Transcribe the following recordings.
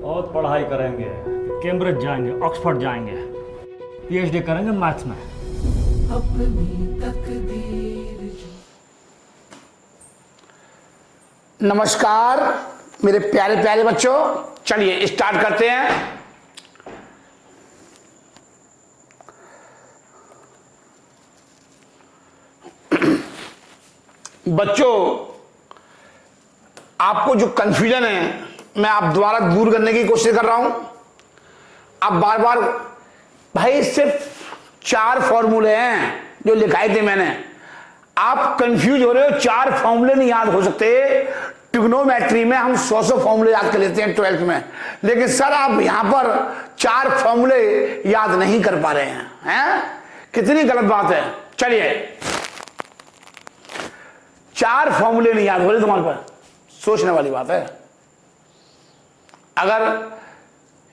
और पढ़ाई करेंगे, कैम्ब्रिज जाएंगे, ऑक्सफोर्ड जाएंगे, पीएचडी करेंगे मैथ्स में। अपनी तकदीर। नमस्कार मेरे प्यारे प्यारे बच्चों, चलिए स्टार्ट करते हैं। बच्चों, आपको जो कंफ्यूजन है मैं आप द्वारा दूर करने की कोशिश कर रहा हूं। आप बार बार भाई सिर्फ 4 फॉर्मूले हैं जो लिखाए थे मैंने, आप कंफ्यूज हो रहे हो। 4 फॉर्मूले नहीं याद हो सकते। ट्रिग्नोमेट्री में हम 100 फॉर्मूले याद कर लेते हैं 12th में, लेकिन सर आप यहां पर 4 फॉर्मूले याद नहीं कर पा रहे हैं, कितनी गलत बात है। चलिए 4 फॉर्मूले नहीं याद हो रहे तुम्हारे पास, सोचने वाली बात है। अगर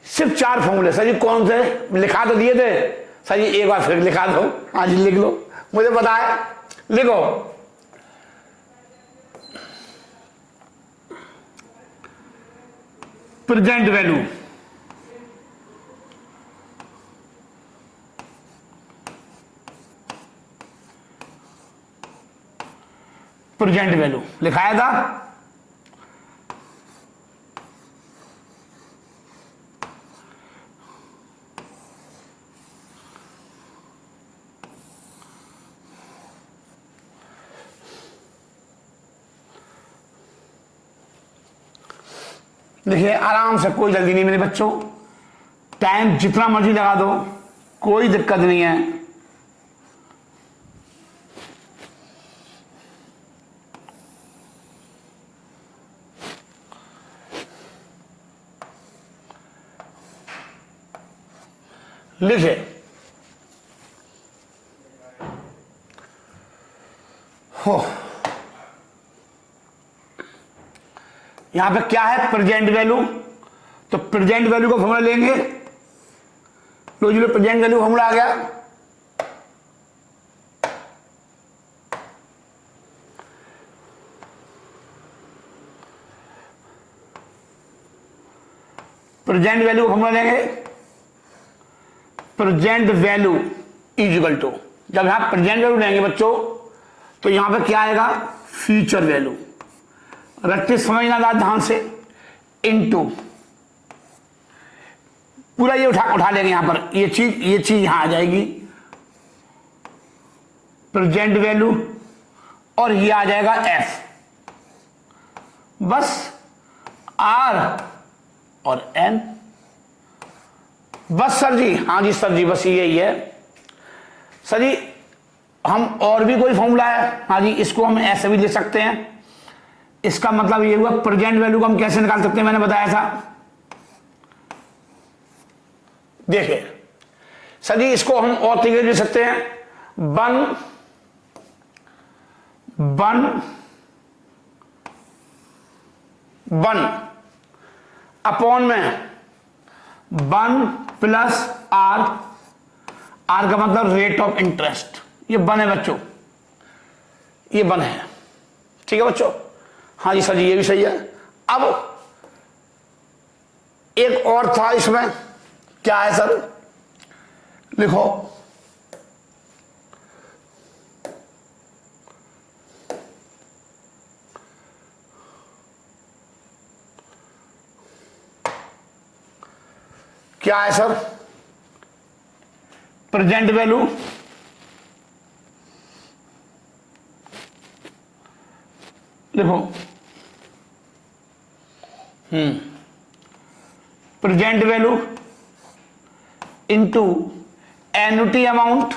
सिर्फ 4 फॉर्मूले, सर जी कौन से लिखा तो दिए थे, सर जी एक बार फिर लिखा दो। हाँ जी लिख लो, मुझे पता है, लिखो। प्रेजेंट वैल्यू, प्रेजेंट वैल्यू लिखाया था। देखिए आराम से, कोई जल्दी नहीं मेरे बच्चों, टाइम जितना मर्जी लगा दो, कोई दिक्कत नहीं है। लिखे हो, यहां पे क्या है, प्रेजेंट वैल्यू। तो प्रेजेंट वैल्यू का फॉर्मूला लेंगे, लो जी लो, प्रेजेंट वैल्यू फॉर्मूला आ गया। प्रेजेंट वैल्यू का फॉर्मूला लेंगे, present value is equal to, जब यहां प्रेजेंट वैल्यू लेंगे बच्चों तो यहां पे क्या आएगा, फ्यूचर वैल्यू। रट्टे समझना था ध्यान से, इनटू पूरा ये उठा लेंगे यहां पर, ये चीज यहां आ जाएगी, प्रेजेंट वैल्यू, और ये आ जाएगा एफ, बस आर और एन, बस सर जी। हाँ जी सर जी, बस यही है सर जी। हम और भी कोई फॉर्मूला है, हाँ जी, इसको हम ऐसे भी ले सकते हैं। इसका मतलब ये हुआ प्रेजेंट वैल्यू को हम कैसे निकाल सकते हैं, मैंने बताया था। देखिए सर जी, इसको हम और तरीके से ले सकते हैं, वन अपॉन में 1 प्लस आर, आर का मतलब रेट ऑफ इंटरेस्ट, ये 1 है बच्चों, ये 1 है, ठीक है बच्चों। हाँ जी सर जी, ये भी सही है। अब एक और था इसमें, क्या है सर, लिखो, क्या है सर, प्रेजेंट वैल्यू लिखो, present value into annuity amount,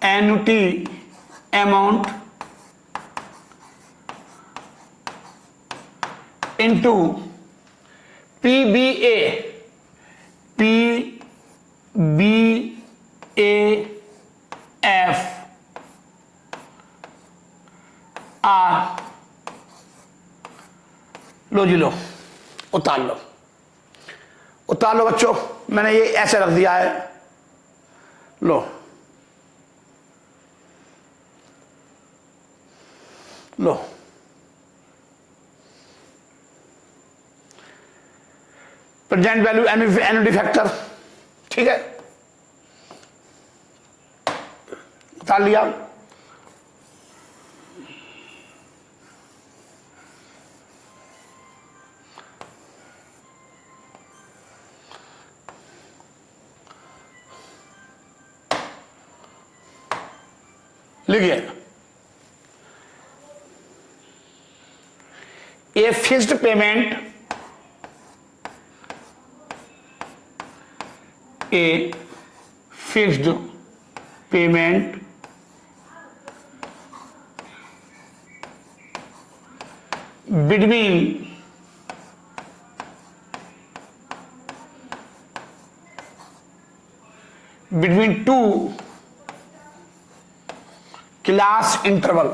annuity amount into PBA, PBAF आर, लो जी लो, उतार लो, उतार लो बच्चों, मैंने ये ऐसे रख दिया है, लो लो प्रेजेंट वैल्यू एन्युटी फैक्टर, ठीक है, बता लिया। लिखिए, a fixed payment, a fixed payment between two class interval,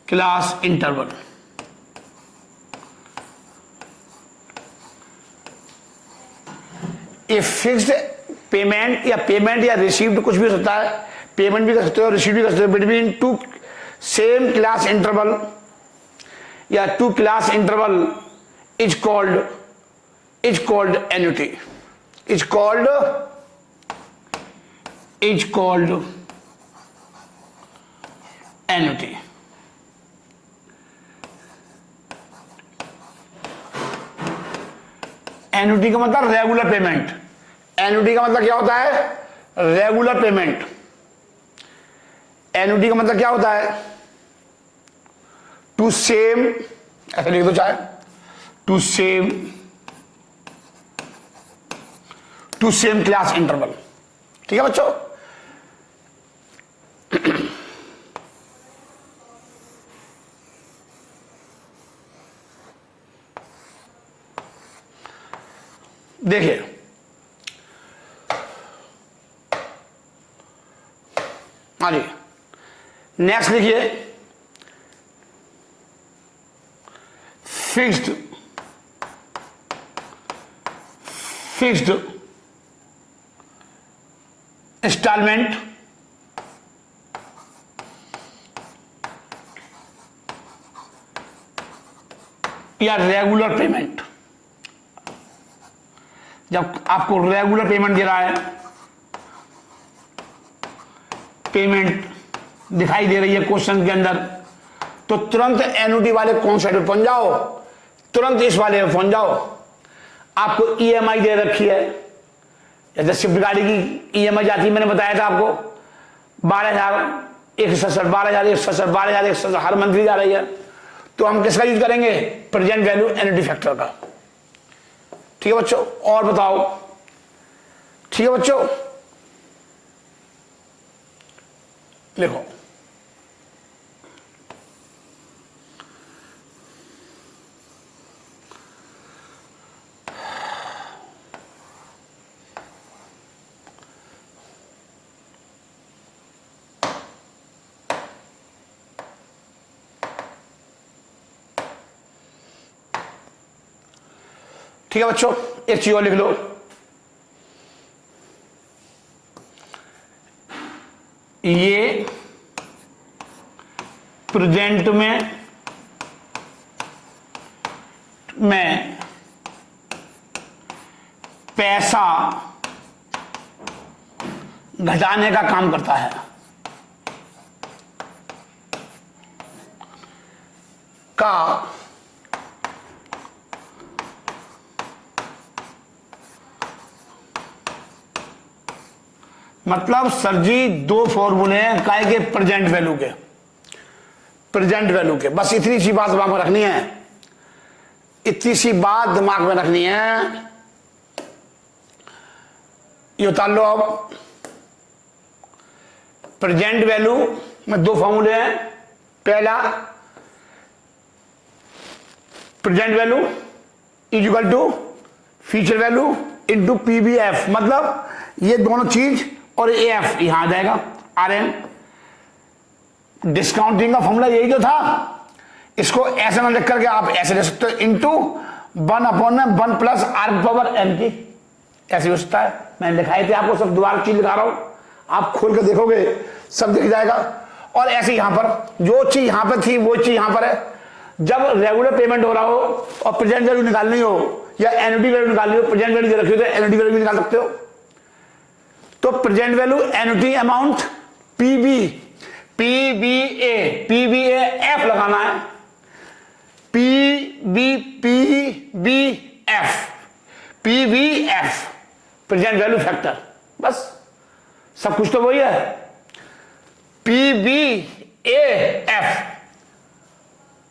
class interval, ये फिक्स्ड पेमेंट या रिसीव्ड कुछ भी हो सकता है, पेमेंट भी कर सकते हो रिसीव भी कर सकते हो, between two same class interval या two class interval is called annuity, is called annuity. Annuity का मतलब रेगुलर पेमेंट, एन्युटी का मतलब क्या होता है, रेगुलर पेमेंट। एन्युटी का मतलब क्या होता है, टू सेम, ऐसे लिख दो चाहे, टू सेम क्लास इंटरवल, ठीक है बच्चों। देखिए, हाँ जी, नेक्स्ट लिखिए, फिक्स्ड इंस्टॉलमेंट या रेगुलर पेमेंट। जब आपको रेगुलर पेमेंट दे रहा है, पेमेंट दिखाई दे रही है क्वेश्चन के अंदर, तो तुरंत एन्युटी वाले कॉन्सेप्ट पे पहुंच जाओ, तुरंत इस वाले पे पहुंच जाओ। आपको ईएमआई दे रखी है, जैसे स्विफ्ट गाड़ी की ईएमआई जाती है, मैंने बताया था आपको 12,167, 12,167, 12,167 हर मंथली जा रही है, तो हम किसका यूज करेंगे, प्रेजेंट वैल्यू एन्युटी फैक्टर का, ठीक है बच्चों। और बताओ, ठीक है बच्चों, लिखो, ठीक है बच्चों। एक चीज और लिख लो, ये प्रेजेंट में पैसा घटाने का काम करता है, का मतलब सर जी दो फॉर्मूले हैं काय के, प्रेजेंट वैल्यू के, बस इतनी सी बात दिमाग में रखनी है, इतनी सी बात दिमाग में रखनी है। ये उतार लो अब, प्रेजेंट वैल्यू में दो फॉर्मूले हैं, पहला present value is equal to future value into PVF, मतलब ये दोनों चीज और एफ यहां आ जाएगा, आरएन। डिस्काउंटिंग का फॉर्मूला यही तो था, इसको ऐसे ना लिख करके आप ऐसे लिख सकते हो, into 1/1 plus r power n की, ऐसे हो सकता है। मैंने लिखाए थे आपको, सब दोबारा चीज लिखा रहा हूं, आप खोल कर देखोगे सब दिख जाएगा। और ऐसे यहां पर जो चीज यहां पर थी वो चीज यहां पर है। जब रेगुलर पेमेंट हो रहा हो और प्रेजेंट वैल्यू निकालनी हो या एनुटी वैल्यू निकालनी हो, प्रेजेंट वैल्यू रखी हो तो एनुटी वैल्यू भी निकाल सकते हो। तो present value annuity amount PV, PVA F लगाना है, पीबीएफ प्रेजेंट वैल्यू फैक्टर, बस सब कुछ तो वही है। PBF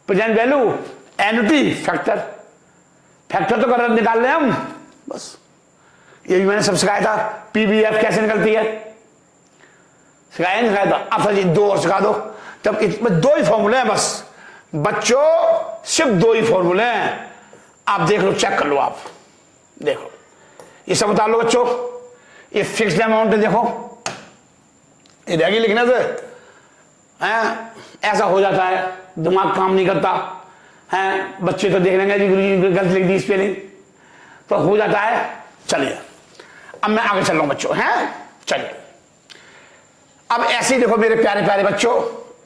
present value annuity factor, factor तो कर निकाल रहे हम, बस ये भी मैंने सब सिखाया था। पीबीएफ कैसे निकलती है सिखाया नहीं सिखाया था, अब सर जी 2 और सिखा दो। तब इसमें 2 ही फॉर्मूले हैं बस बच्चों, सिर्फ 2 ही फॉर्मूले हैं। आप देख लो, चेक कर लो, आप देखो ये सब बता लो बच्चों। ये फिक्स्ड अमाउंट है, देखो ये रहेगी लिखने से ऐसा हो जाता है, दिमाग काम नहीं करता है, बच्चे तो देख लेंगे जी गुरुजी गलत लिख दी स्पेलिंग, तो हो जाता है। चलिए अब मैं आगे चल रहा हूं बच्चों, हैं चलिए अब ऐसे ही देखो मेरे प्यारे प्यारे बच्चों,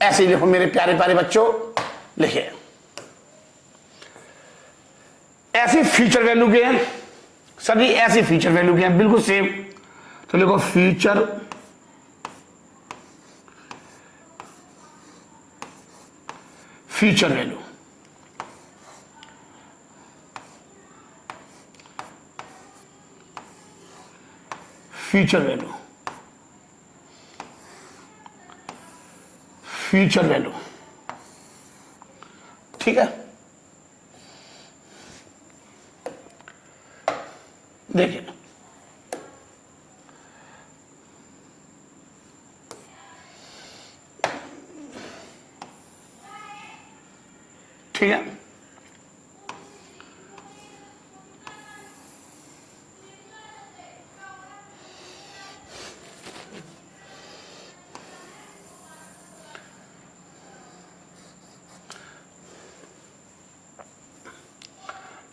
ऐसे ही देखो मेरे प्यारे प्यारे बच्चों, लिखिए ऐसी फीचर वैल्यू के हैं सभी, ऐसी फीचर वैल्यू के हैं बिल्कुल सेम। तो लिखो feature value, feature value, feature value, ठीक है। देखिए ठीक है,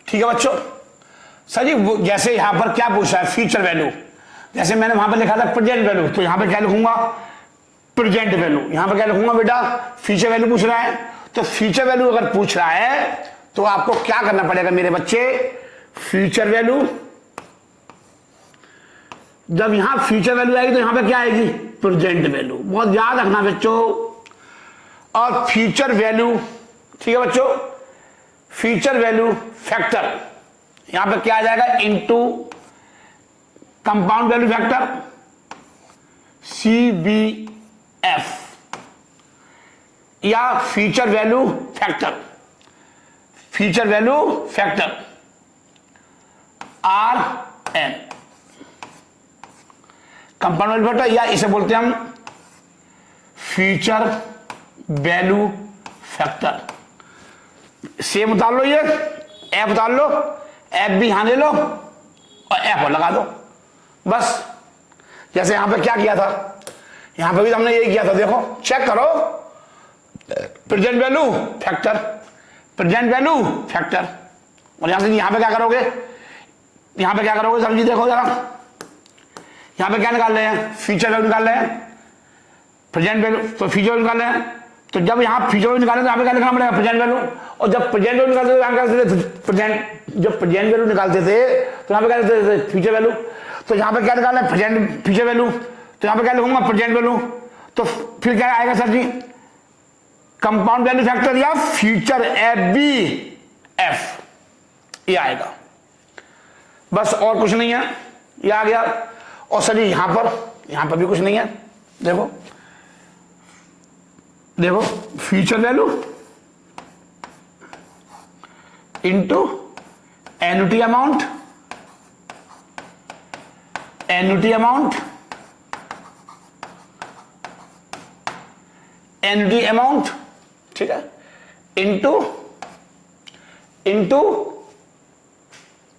ठीक है बच्चों। सर जी जैसे यहां पर क्या पूछा है फीचर वैल्यू, जैसे मैंने वहां पर लिखा था प्रेजेंट वैल्यू, तो यहां पर क्या लिखूंगा प्रेजेंट वैल्यू, यहां पर क्या लिखूंगा बेटा फीचर वैल्यू पूछ रहा है। तो फीचर वैल्यू अगर पूछ रहा है तो आपको क्या करना पड़ेगा मेरे बच्चे, फीचर वैल्यू, जब यहां फीचर वैल्यू आएगी तो यहां पर क्या आएगी प्रेजेंट वैल्यू, बहुत याद रखना बच्चों। और फीचर वैल्यू, ठीक है बच्चों, फीचर वैल्यू फैक्टर, यहां पे क्या आ जाएगा into compound value factor CBF, या feature value factor, feature value factor RN, compound value factor, या इसे बोलते हैं हम फीचर वैल्यू फैक्टर। सेम उतार लो, ये एफ उतार लो, एफ भी यहां ले लो और एफ और लगा दो, बस। जैसे यहां पे क्या किया था, यहां पे भी हमने यही किया था, देखो चेक करो, present value factor, present value factor, और यहां से यहां पे क्या करोगे, यहां पे क्या करोगे समझी, देखो जरा यहां पे क्या निकाल रहे हैं फीचर वैल्यू निकाल रहे हैं, प्रेजेंट वैल्यू, तो फीचर वैल्यू निकाल रहे हैं, तो जब यहां फीचर वैल्यू निकालें तो यहां पे क्या लिखना पड़ेगा प्रेजेंट वैल्यू, और जब प्रेजेंट वैल्यू निकालते थे प्रेजेंट, जब प्रेजेंट वैल्यू निकालते थे तो यहां पे क्या लिखते थे फीचर वैल्यू, तो यहां पे क्या निकालना है प्रेजेंट फीचर वैल्यू, तो यहां पे क्या लिखूंगा प्रेजेंट वैल्यू, तो फिर क्या आएगा सर जी कंपाउंड वैल्यू फैक्टर या फीचर FBF, ये आएगा, बस और कुछ नहीं है, ये आ गया। और सर जी यहां पर भी कुछ नहीं है, देखो देखो feature value into annuity amount, annuity amount, annuity amount, ठीक है, इंटू इंटू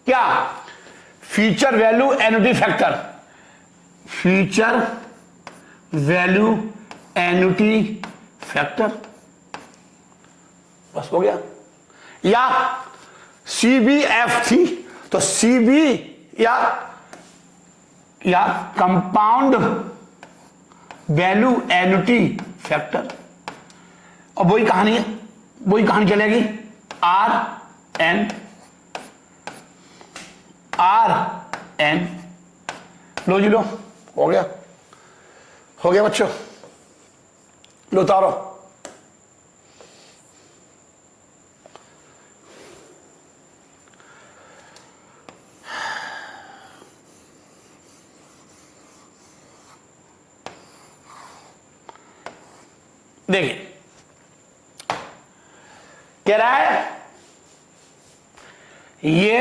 क्या feature value annuity factor, feature value annuity factor, बस हो गया। या CBF थी तो CB या कंपाउंड वैल्यू एन्युटी फैक्टर, और वही कहानी चलेगी Rn। लो जी लो, हो गया बच्चों, लो उतारो। देखिए कह रहा है ये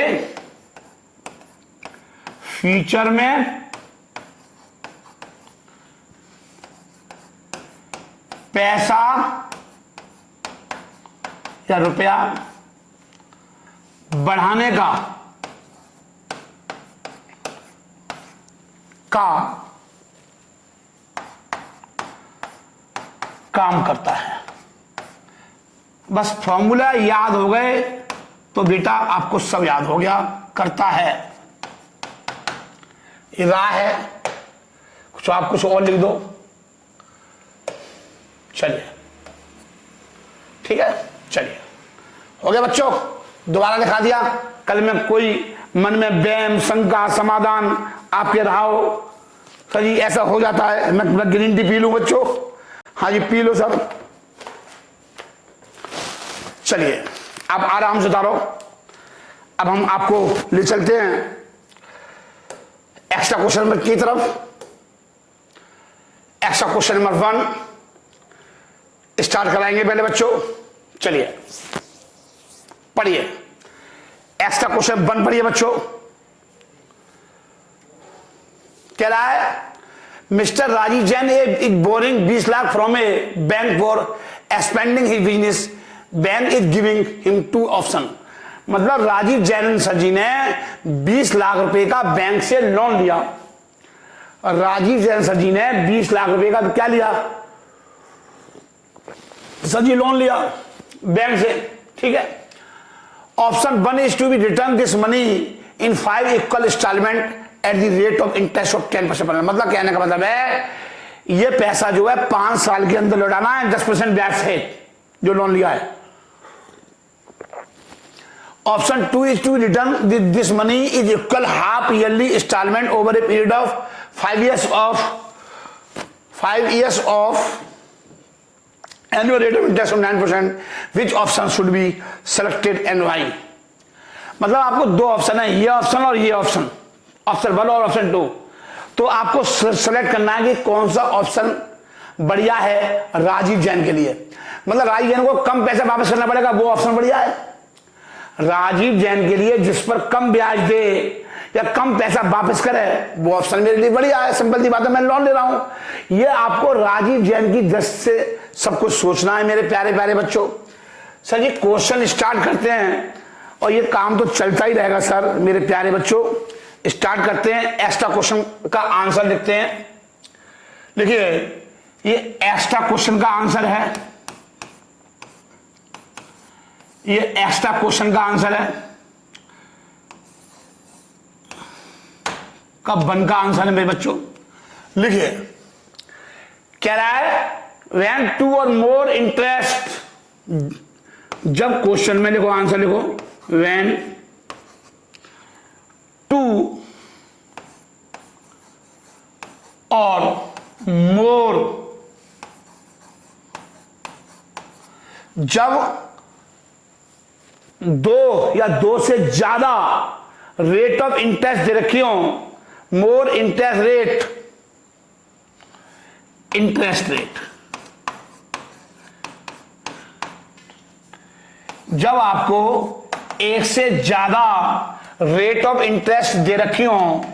फ्यूचर में पैसा या रुपया बढ़ाने का काम करता है। बस फॉर्मूला याद हो गए तो बेटा आपको सब याद हो गया। करता है, ये रहा है, कुछ आप कुछ और लिख दो। चलिए ठीक है, चलिए हो गया बच्चों, दोबारा दिखा दिया। कल में कोई मन में वहम शंका समाधान आपके रहा हो, सर जी ऐसा हो जाता है, मैं ग्रीन टी पी लूं बच्चों? हाँ जी पी लो सर। चलिए आप आराम से उतारो। अब हम आपको ले चलते हैं एक्स्ट्रा क्वेश्चन नंबर की तरफ। एक्स्ट्रा क्वेश्चन नंबर 1 स्टार्ट कराएंगे पहले बच्चों। चलिए पढ़िए, एक्स्ट्रा क्वेश्चन 1 पढ़िए बच्चों। कह रहा है mister Rajiv Jain is borrowing 20 lakh from a bank for expanding his business, bank is giving him 2 option. मतलब राजीव जैन सर जी ने 20 लाख रुपए का बैंक से लोन लिया। और राजीव जैन सर जी ने 20 लाख रुपए का क्या लिया सर जी? लोन लिया बैंक से, ठीक है। Option 1 is to be return this money in 5 equal instalment at the rate of interest of 10%। मतलब कहने का मतलब है ये पैसा जो है 5 साल के अंदर लौटाना है 10% ब्याज से जो लोन लिया है। Option 2 is to return this money is equal half yearly instalment over a period of 5 years of annual rate of interest of 9%, which option should be selected and why? मतलब आपको 2 ऑप्शन है, ये option और ये option, option 1 और option 2। तो आपको select करना है कि कौन सा ऑप्शन बढ़िया है राजीव जैन के लिए। मतलब राजीव जैन को कम पैसा वापस करना पड़ेगा, वो ऑप्शन बढ़िया है। राजीव जैन के लिए जिस पर कम ब्याज दे या कम पैसा वापस करे वो ऑप्शन मेरे लिए बढ़िया है। सिंपल सी बात है, मैं लोन ले रहा हूं। ये आपको राजीव जैन की दृष्टि से सब कुछ सोचना है मेरे प्यारे प्यारे बच्चों। सर जी क्वेश्चन स्टार्ट करते हैं और ये काम तो चलता ही रहेगा सर मेरे प्यारे बच्चों। स्टार्ट करते हैं, एक्स्ट्रा क्वेश्चन का आंसर लिखते हैं। देखिए ये एक्स्ट्रा क्वेश्चन का आंसर है, ये एक्स्ट्रा क्वेश्चन का आंसर है। कब 1 का आंसर है मेरे बच्चों? लिखिए कह रहा है when 2 or more interest, जब क्वेश्चन में लिखो आंसर लिखो when 2 or more, जब 2 या 2 से ज्यादा रेट ऑफ इंटरेस्ट दे रखी हो, मोर इंटरेस्ट रेट, जब आपको 1 से ज्यादा रेट ऑफ इंटरेस्ट दे रखी हो,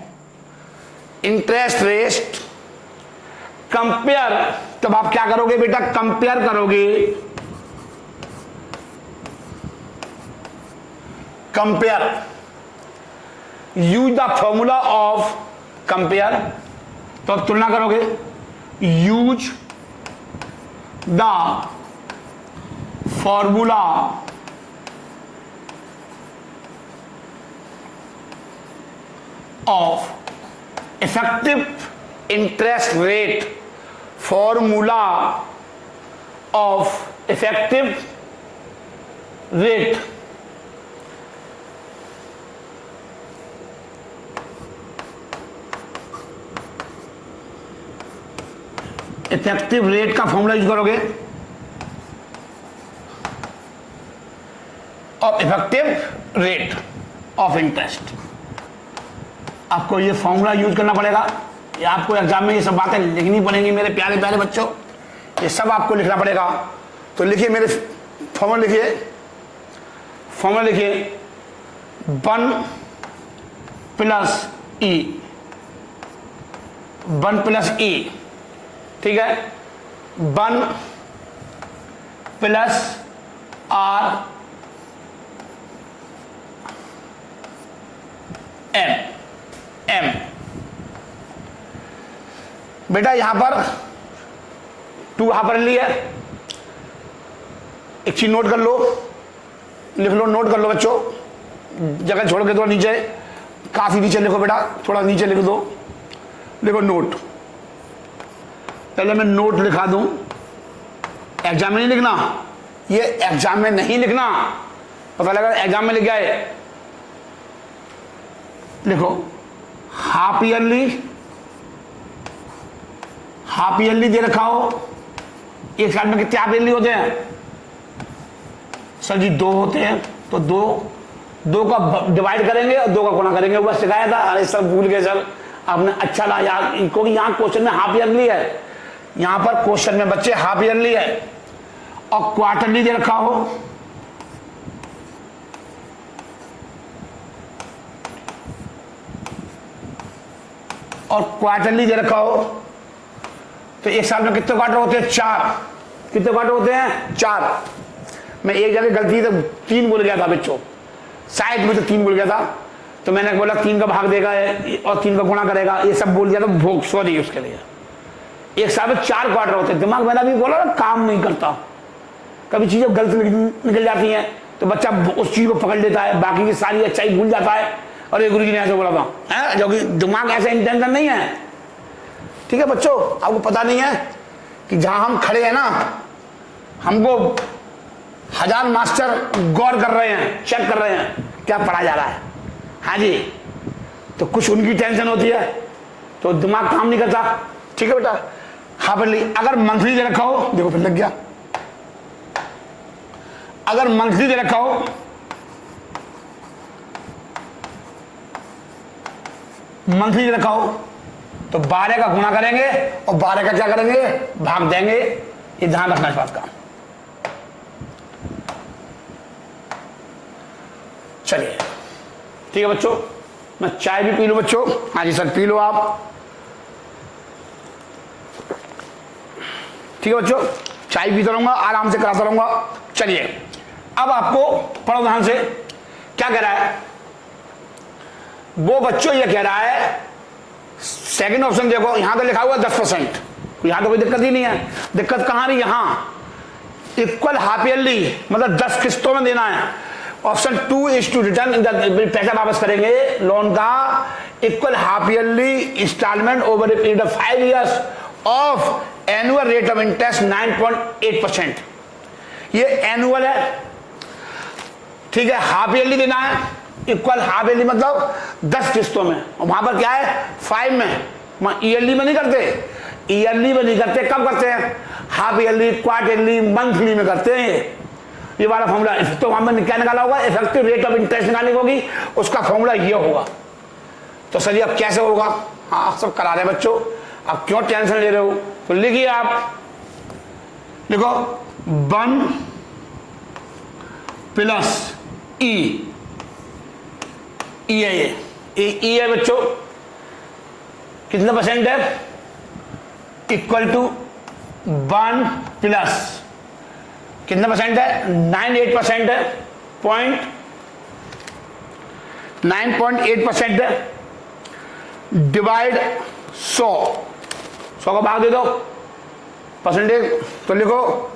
इंटरेस्ट रेट कंपेयर, तब आप क्या करोगे बेटा? कंपेयर करोगे। Compare, use the formula of compare, तो आप तुलना करोगे। Use the formula of effective interest rate, formula of effective rate effective rate का फॉर्मूला यूज करोगे, of effective rate of interest. आपको ये फॉर्मूला यूज करना पड़ेगा, ये आपको एग्जाम में ये सब बातें लिखनी पड़ेंगी मेरे प्यारे प्यारे बच्चों, ये सब आपको लिखना पड़ेगा। तो लिखिए मेरे फॉर्मूला, लिखिए फॉर्मूला, लिखिए 1 प्लस ई, 1 प्लस ई, ठीक है, 1 प्लस आर एम। बेटा यहां पर 2 यहां पर लिया, एक चीज नोट कर लो, लिख लो, नोट कर लो बच्चों, जगह छोड़ के थोड़ा नीचे, काफी नीचे लिखो बेटा, थोड़ा नीचे लिख दो, लिखो नोट। पहले मैं नोट लिखा दूं, एग्जाम में नहीं लिखना, ये एग्जाम में नहीं लिखना, पता लगा एग्जाम में लिख गए। लिखो हाफ ईयरली दे रखा हो, एक साल में कितने हाफ ईयरली होते हैं सर जी? 2 होते हैं, तो 2 का डिवाइड करेंगे और 2 का गुणा करेंगे, बस सिखाया था। अरे सर भूल गए सर, आपने अच्छा ना यार, क्योंकि यहाँ क्वेश्चन में हाफ ईयरली है, यहां पर क्वेश्चन में बच्चे हाफ ईयरली है, और क्वार्टरली दे रखा हो, और क्वार्टरली दे रखा हो, तो एक साल में कितने क्वार्टर होते हैं? 4। कितने क्वार्टर होते हैं? 4। मैं एक जगह गलती से 3 बोल गया था बच्चों, शायद मुझे 3 बोल गया था, तो मैंने बोला 3 का भाग देगा और 3 का गुणा करेगा, ये सब बोल दिया था, भोग सॉरी उसके लिए। एक साल में 4 क्वार्टर होते हैं। दिमाग मैंने अभी बोला ना, काम नहीं करता, कभी चीजें गलत निकल जाती हैं तो बच्चा उस चीज को पकड़ लेता है, बाकी की सारी अच्छाई भूल जाता है। और ये गुरु जी ने ऐसे बोला था, है जो कि दिमाग ऐसा इंटेंशन नहीं है, ठीक है बच्चों? आपको पता नहीं है कि जहां हम खड़े हैं ना, हमको 1000 मास्टर गौर कर रहे हैं, चेक कर रहे हैं क्या पढ़ा जा रहा है। हाँ जी, तो कुछ उनकी टेंशन होती है तो दिमाग काम नहीं करता, ठीक है बेटा? हाफियरली अगर मंथली दे रखा हो, देखो फिर लग गया, अगर मंथली दे रखा हो, मंथली दे रखा हो, तो 12 का गुणा करेंगे और 12 का क्या करेंगे? भाग देंगे। ये ध्यान रखना इस बात का। चलिए ठीक है बच्चों, मैं चाय भी पी लूं बच्चों। हाँ जी सर, पी लो आप, ठीक है बच्चों? चाय पीता रहूंगा, आराम से कराता रहूंगा। चलिए अब आपको पढ़ो ध्यान से, क्या कह रहा है वो बच्चों? ये कह रहा है, सेकंड ऑप्शन देखो, यहां तो लिखा हुआ 10%, यहां तो कोई दिक्कत ही नहीं है। दिक्कत कहां रही? यहां इक्वल हाफ ईयरली, मतलब 10 किस्तों में देना है। ऑप्शन 2 इज टू रिटर्न, पैसा वापस करेंगे लोन का, equal half yearly instalment over a period of 5 years of annual rate of interest 9.8%। ये एनुअल है, ठीक है? हाफ ईयरली देना है, इक्वल हाफ ईयरली मतलब 10 किस्तों में, और वहां पर क्या है? 5 में। ईयरली में नहीं करते, ईयरली में नहीं करते, कब करते हैं? हाफ ईयरली, क्वार्टरली, मंथली में करते हैं। ये वाला फॉर्मूला तो वहां पर क्या निकाला होगा? इफेक्टिव रेट ऑफ इंटरेस्ट निकालनी होगी, उसका फॉर्मूला ये होगा। तो सर जी अब कैसे होगा? हाँ सब करा रहे बच्चों, आप क्यों टेंशन ले रहे हो? तो लिखिए आप, लिखो 1 प्लस ई, ई है बच्चों, कितना परसेंट है? इक्वल टू 1 प्लस कितना परसेंट है? 9.8% है, 9.8% है, डिवाइड 100 का भाग दे दो परसेंटेज, तो लिखो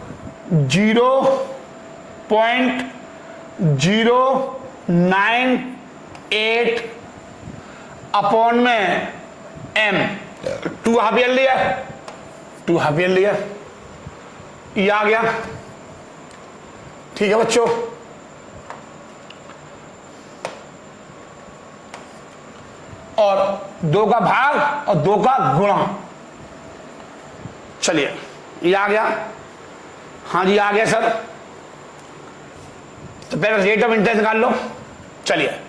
0.098 अपॉन में m। 2 हाफ ईयरली है, 2 हाफ ईयरली है, ये आ गया, ठीक है बच्चों। और 2 का भाग और 2 का गुणा, चलिए ये आ गया। हाँ जी आ गया सर। तो पहले रेट ऑफ इंटरेस्ट निकाल लो। चलिए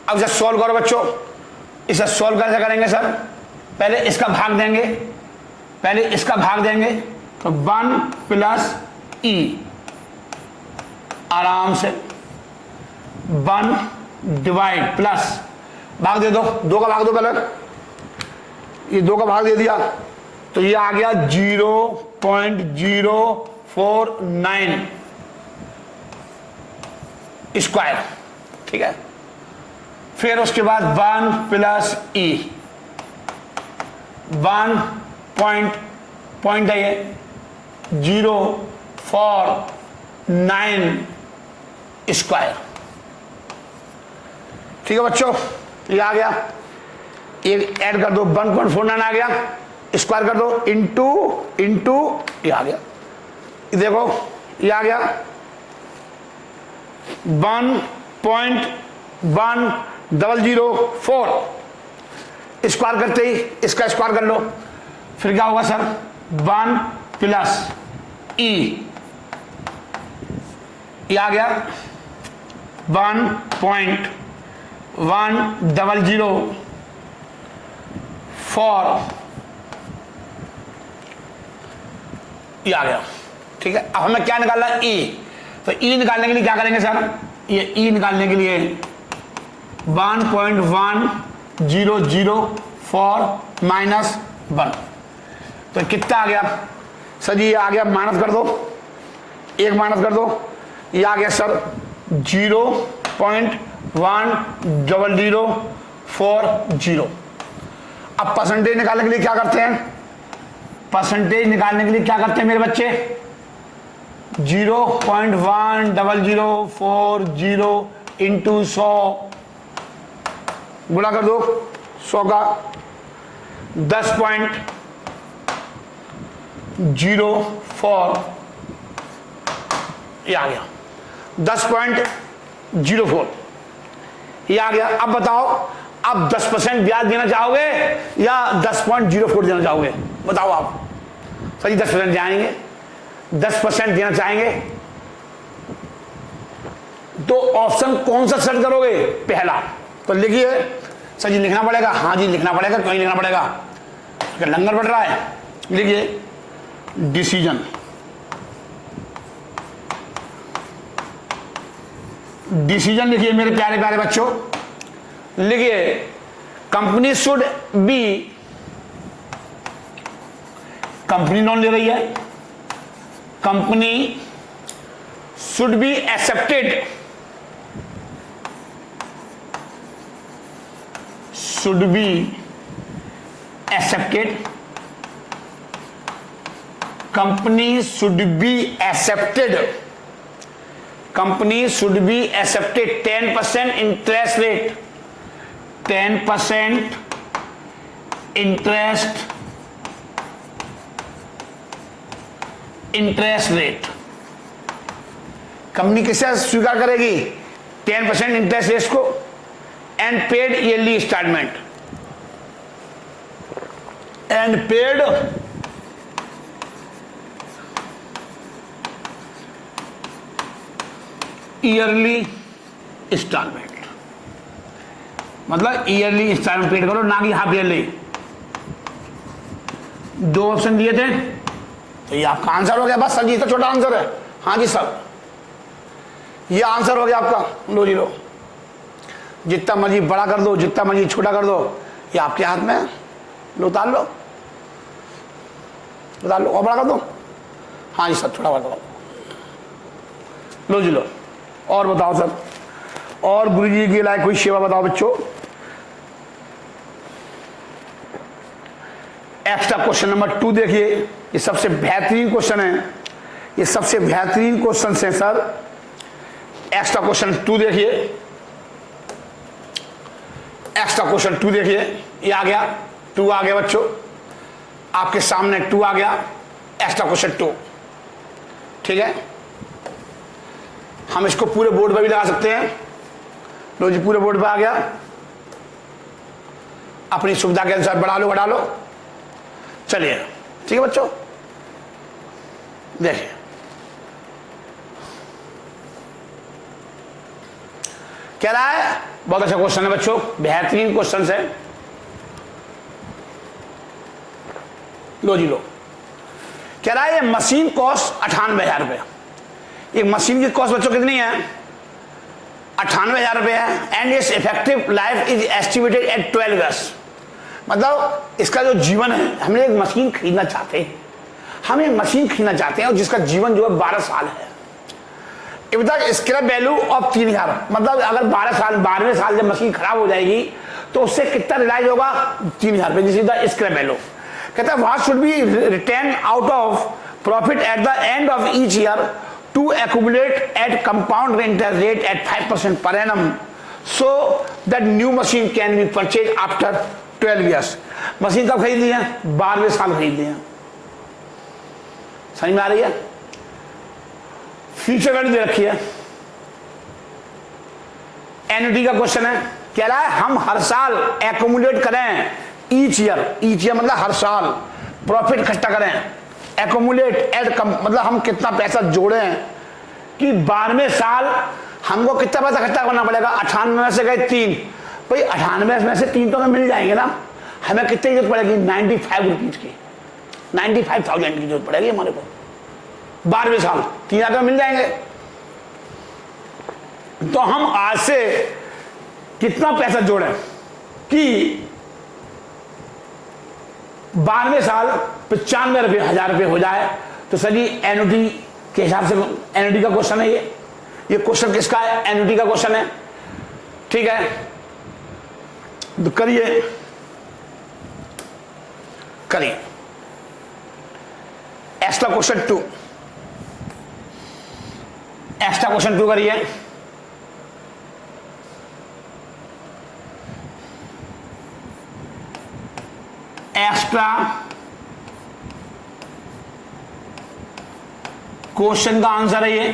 अब इसे सॉल्व करो बच्चों। इसे सॉल्व कैसे करेंगे सर? पहले इसका भाग देंगे, पहले इसका भाग देंगे तो 1 प्लस ई, आराम से 1 डिवाइड प्लस भाग दे दो, 2 का भाग दो पहले। ये 2 का भाग दे दिया तो ये आ गया 0.049 स्क्वायर, ठीक है। फिर उसके बाद 1 प्लस ई, 1 पॉइंट है ये 049 स्क्वायर, ठीक है बच्चों। ये आ गया, एक ऐड कर दो 1.49 आ गया, स्क्वायर कर दो इंटू ये आ गया। ये देखो ये आ गया 1.1004, स्क्वायर करते ही इसका स्क्वायर कर लो। फिर क्या होगा सर? 1 प्लस ई, ये आ गया 1.1004, ये आ गया, ठीक है। अब हमें क्या निकालना है? ई। तो ई निकालने के लिए क्या करेंगे सर? ये ई निकालने के लिए 1.1004 माइनस 1, तो कितना आ गया सर जी? ये आ गया, माइनस कर दो, 1 माइनस कर दो, ये आ गया सर 0.1040। अब परसेंटेज निकालने के लिए क्या करते हैं? परसेंटेज निकालने के लिए क्या करते हैं मेरे बच्चे? 0.1040 इंटू 100 गुणा कर दो 100 का 10.04, ये आ गया 10.04, ये आ गया। अब बताओ, अब 10% ब्याज देना चाहोगे या 10.04 देना चाहोगे? बताओ आप। सर जी 10% जाएंगे, 10% देना चाहेंगे तो ऑप्शन कौन सा सेट करोगे? पहला। तो लिखिए सर जी, लिखना पड़ेगा। हाँ जी लिखना पड़ेगा, कहीं लिखना पड़ेगा, क्या लंगर बढ़ रहा है? लिखिए डिसीजन, डिसीजन लिखिए मेरे प्यारे प्यारे बच्चों। लिखिए company should be, company loan ले रही है, company should be accepted, should be accepted, company should be accepted, company should be accepted 10% interest rate, 10% interest rate. Company किसे स्वीकार करेगी? 10% इंटरेस्ट रेट को, and paid yearly instalment, and paid yearly instalment, मतलब yearly instalment paid करो, ना कि half yearly. 2 option दिए थे तो ये आपका आंसर हो गया। बस सर जी तो छोटा आंसर है। हाँ जी सर, ये आंसर हो गया आपका। लो जी लो, जितना मर्जी बड़ा कर दो, जितना मर्जी छोटा कर दो, ये आपके हाथ में है। लो उतार लो, उतार लो और बड़ा कर दो। हाँ जी सर, छोटा कर दो। लो जी लो, और बताओ सर, और गुरु जी के लायक कोई सेवा बताओ बच्चों। एक्स्ट्रा क्वेश्चन नंबर 2 देखिए, ये सबसे बेहतरीन क्वेश्चन है, ये सबसे बेहतरीन क्वेश्चन है सर। एक्स्ट्रा क्वेश्चन 2 देखिए, एक्स्ट्रा क्वेश्चन 2 देखिए, ये आ गया 2 आ गया बच्चों, आपके सामने 2 आ गया, एक्स्ट्रा क्वेश्चन 2। ठीक है, हम इसको पूरे बोर्ड पर भी लगा सकते हैं। लो जी, पूरे बोर्ड पर आ गया। अपनी सुविधा के अनुसार बढ़ा लो। चलिए ठीक है बच्चों, देखिए कह रहा है, बहुत अच्छा क्वेश्चन है बच्चों, बेहतरीन क्वेश्चन है। लो जी लो, कह रहा है ये मशीन कॉस्ट 98,000 रुपये। एक मशीन की कॉस्ट बच्चों कितनी है? 98,000 रुपये है। And it's effective life is estimated at 12 years. मतलब इसका जो जीवन है, हम एक मशीन खरीदना चाहते हैं, हम एक मशीन खरीदना चाहते हैं और जिसका जीवन जो है 12 साल है। If the scrap value of 3,000, मतलब अगर 12वें साल जब मशीन खराब हो जाएगी तो उससे कितना रिलाइज होगा? 3,000 रुपये, this is the scrap value. कहता है what should be return out of profit at the end of each year to accumulate at compound interest rate at 5% per annum so that new machine can be purchase after 12 years. मशीन कब खरीदी है? 12वें साल खरीदी है। समझ में आ रही है? फ्यूचर वैल्यू दे रखी है। एन्युटी का क्वेश्चन है, कह रहा है हम हर साल एक्यूमुलेट करें, ईच ईयर मतलब हर साल प्रॉफिट इकट्ठा करें, एक्यूमुलेट एट मतलब हम कितना पैसा जोड़ें कि 12वें साल हमको कितना पैसा इकट्ठा करना पड़ेगा? 98 में से गए 3, भाई 98 में से 3 तो हमें मिल जाएंगे ना। हमें कितने की जरूरत पड़ेगी? 95 रुपीज की, 95,000 की जरूरत पड़ेगी हमारे को 12वें साल। 3,000 मिल जाएंगे। तो हम आज से कितना पैसा जोड़ें कि 12वें साल 95,000 रुपये हो जाए? तो सर जी एन्युटी के हिसाब से एन्युटी का क्वेश्चन है ये क्वेश्चन किसका है? एन्युटी का क्वेश्चन है। ठीक है, तो करिए एक्स्ट्रा क्वेश्चन 2 करिए। एक्स्ट्रा क्वेश्चन का आंसर है ये,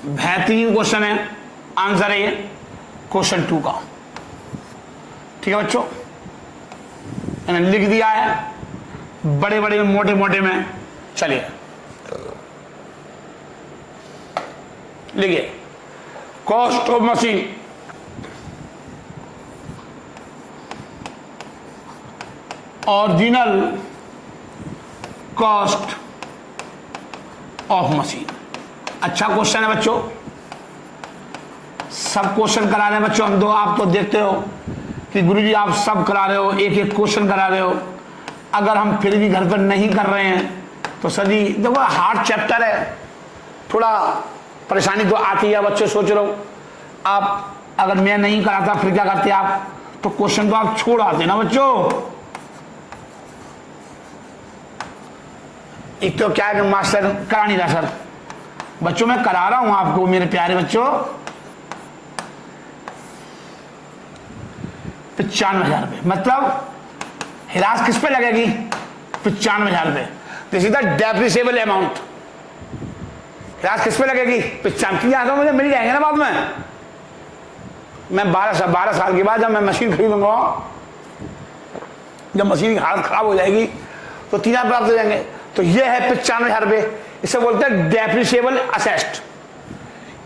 बेहतरीन क्वेश्चन है, आंसर है ये क्वेश्चन 2 का। ठीक है बच्चों, मैंने लिख दिया है बड़े बड़े मोटे मोटे में। चलिए लिखिए, cost of machine original cost of machine. अच्छा क्वेश्चन है बच्चों, सब क्वेश्चन करा रहे हैं बच्चों हम। आप तो देखते हो कि गुरुजी आप सब करा रहे हो, एक एक क्वेश्चन करा रहे हो। अगर हम फिर भी घर पर नहीं कर रहे हैं तो सदी देखो हार्ड चैप्टर है, थोड़ा परेशानी तो आती है बच्चों। सोच रहे हो आप, अगर मैं नहीं कराता फिर क्या करते आप? तो क्वेश्चन तो आप छोड़ आते ना बच्चों। एक तो क्या है कि मास्टर करा नहीं रहा सर। बच्चों मैं करा रहा हूं आपको मेरे प्यारे बच्चों। 95,000 रुपये, मतलब हिरास किस पे लगेगी? 95,000 रुपये। This is the depreciable amount. हिरास किस पे लगेगी? 95,000 मुझे मिल जाएंगे ना बाद में। मैं 12 साल के बाद जब मैं मशीन खरीदूंगा, जब मशीन की हालत खराब हो जाएगी तो 3,000 प्राप्त हो जाएंगे। तो ये है 95,000 रुपये। इसे बोलते हैं डेप्रिसिएबल असेस्ट।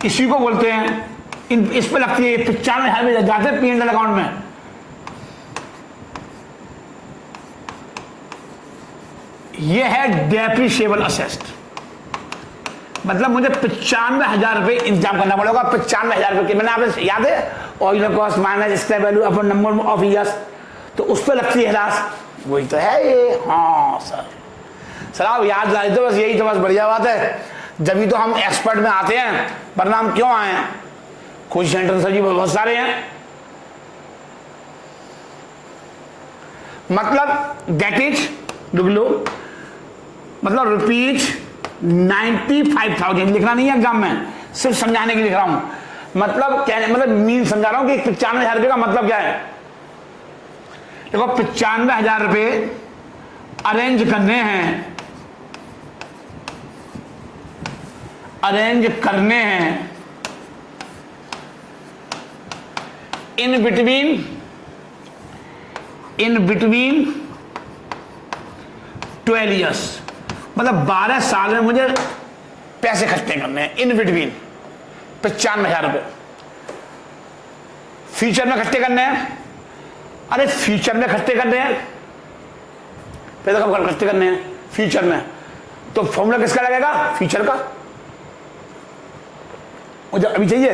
इसी को बोलते हैं, इस पे लगती है 95,000 रुपये जाते हैं P&L अकाउंट में। ये है डेप्रिसिएबल असेस्ट। मतलब मुझे 95,000 रुपये इंतजाम करना पड़ेगा। 95,000 रुपये के मैंने आपने याद है original cost minus scrap value upon number of years, तो उस पर लगती है हिरास। वही तो है ये। हाँ सर आप याद ला तो बस, यही तो बस बढ़िया बात है। जब भी तो हम एक्सपर्ट में आते हैं, वरना हम क्यों आए हैं? कोई सेंटर सर जी बहुत सारे हैं। मतलब दैट इज लो, मतलब रुपीज 95,000 लिखना नहीं है एग्जाम में, सिर्फ समझाने के लिए लिख रहा हूं। मतलब क्या, मतलब मीन समझा रहा हूं कि 95,000 रुपये का मतलब क्या है। देखो 95,000 रुपये अरेंज करने हैं अरेंज करने हैं इन बिटवीन 12 ईयर्स, मतलब 12 साल में मुझे पैसे इकट्ठे करने हैं इन बिटवीन 95,000 रुपये फ्यूचर में इकट्ठे करने हैं। अरे फ्यूचर में इकट्ठे करने हैं, पैसे कब इकट्ठे करने हैं फ्यूचर में, तो फॉर्मूला किसका लगेगा, फ्यूचर का। मुझे अभी चाहिए,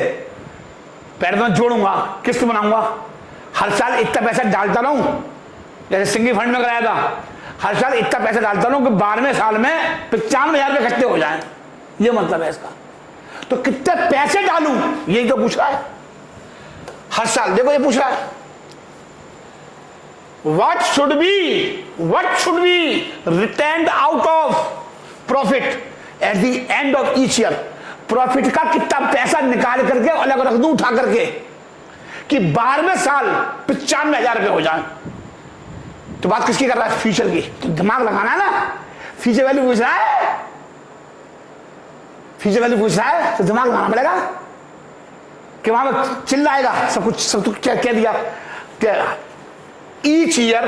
पहले तो मैं जोड़ूंगा, किस्त बनाऊंगा, हर साल इतना पैसा डालता रहूं, जैसे सिंगल फंड में कराया था, हर साल इतना पैसा डालता रहूं कि 12वें साल में 95,000 रुपये इकट्ठे हो जाएं, ये मतलब है इसका। तो कितने पैसे डालूं, यही तो पूछ रहा है हर साल। देखो ये पूछ रहा है what should be returned out of profit at the end of each year। Profit का कितना पैसा निकाल करके अलग रख दूं उठा करके कि 12वें साल 95,000 रुपये हो जाए। तो बात किसकी कर रहा है, फ्यूचर की। तो दिमाग लगाना है ना, फ्यूचर वैल्यू पूछ रहा है, फ्यूचर वैल्यू पूछ रहा है तो दिमाग लगाना पड़ेगा कि वहां पर चिल्लाएगा सब कुछ क्या कह दिया, क्या ईच ईयर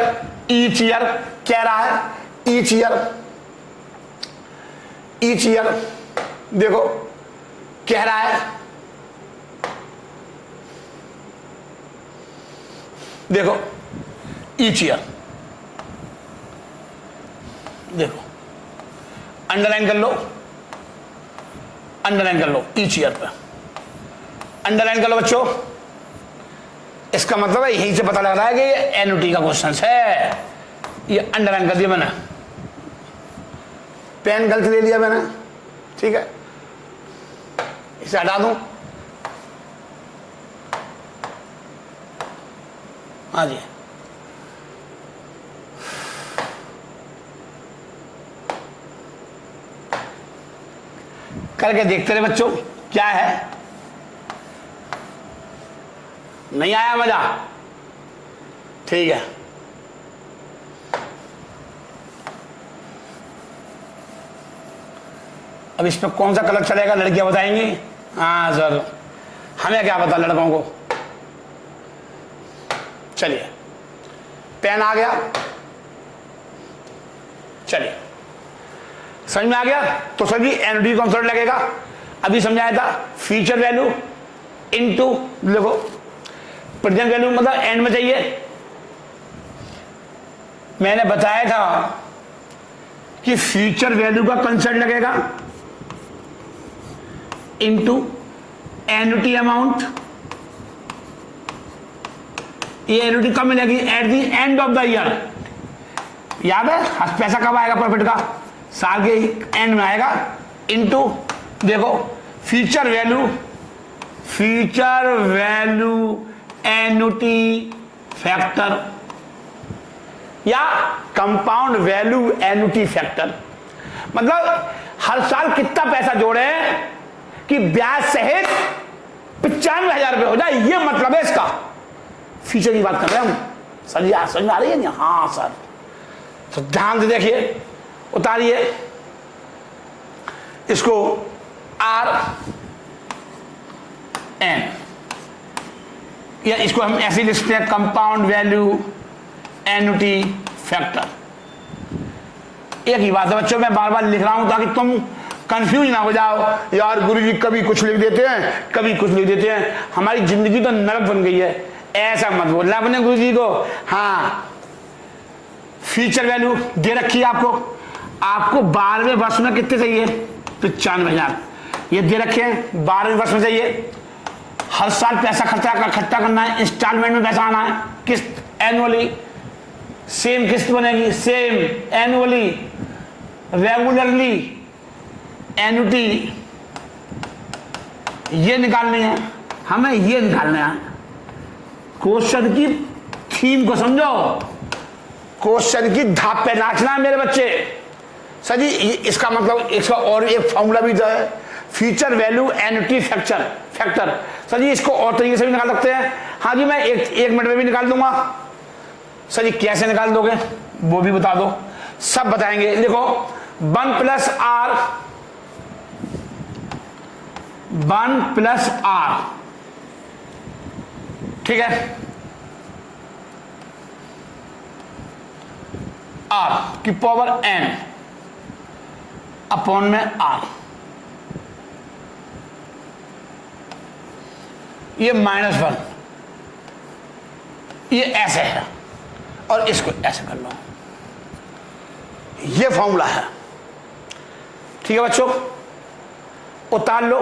कह रहा है, ईच ईयर देखो कह रहा है, देखो ईच ईयर, देखो अंडरलाइन कर लो ईच ईयर पे अंडरलाइन कर लो बच्चों। इसका मतलब है यहीं से पता लग रहा है कि ये एनुटी का क्वेश्चन है, ये अंडरलाइन कर दिया मैंने, पेन गलत ले लिया मैंने, ठीक है, इसे हटा दूं, हाँ जी। करके देखते रहे बच्चों क्या है, नहीं आया मजा, ठीक है। अब इस पर कौन सा कलर चलेगा लड़कियां बताएंगी, हाँ सर हमें क्या पता लड़कों को। चलिए पेन आ गया, चलिए समझ में आ गया। तो सर जी एनडी कॉन्सेप्ट लगेगा, अभी समझाया था फ्यूचर वैल्यू इनटू, देखो प्रेजेंट वैल्यू मतलब एंड में चाहिए। मैंने बताया था कि फ्यूचर वैल्यू का कंसेप्ट लगेगा इनटू एन्युटी अमाउंट, ये एन्युटी कब मिलेगी, eight the end of the year. याद है पैसा कब आएगा प्रॉफिट का, साल के एंड में आएगा, इनटू देखो फ्यूचर वैल्यू एन्युटी फैक्टर या कंपाउंड वैल्यू एन्युटी फैक्टर। मतलब हर साल कितना पैसा जोड़े कि ब्याज सहित 95,000 रुपये हो जाए, ये मतलब है इसका। फ्यूचर की बात कर रहे हैं हम, सर जी समझ में आ रही है ना, हाँ सर। तो ध्यान से देखिए, उतारिए इसको आर एन, या इसको हम ऐसे लिखते हैं कंपाउंड वैल्यू एन्युटी फैक्टर। एक ही बात है बच्चों, मैं बार बार लिख रहा हूं ताकि तुम कंफ्यूज ना हो जाओ, यार गुरुजी कभी कुछ लिख देते हैं कभी कुछ लिख देते हैं, हमारी जिंदगी तो नरक बन गई है, ऐसा मत बोलना अपने गुरुजी को। हाँ फ्यूचर वैल्यू दे रखी है आपको 12वें वर्ष में कितने चाहिए, 95,000 ये दे रखे हैं, 12वें वर्ष में चाहिए। हर साल पैसा इकट्ठा करना है, इंस्टॉलमेंट में पैसा आना है, किस्त एनुअली, सेम किस्त बनेगी, सेम एनुअली, रेगुलरली, एन्युटी, ये निकालनी है हमें, ये निकालना है। क्वेश्चन की थीम को समझो, क्वेश्चन की धाप पे नाचना है मेरे बच्चे। सर जी इसका मतलब इसका और एक फॉर्मूला भी तो है, future value annuity factor. Sir ji इसको और तरीके से भी निकाल सकते हैं, हाँ जी मैं एक मिनट में भी निकाल दूंगा। सर जी कैसे निकाल दोगे वो भी बता दो, सब बताएंगे। देखो 1 + R 1 प्लस आर, ठीक है, आर की पावर n अपॉन में आर, ये -1, ये ऐसे है और इसको ऐसे कर लो, ये फॉर्मूला है, ठीक है बच्चों, उतार लो।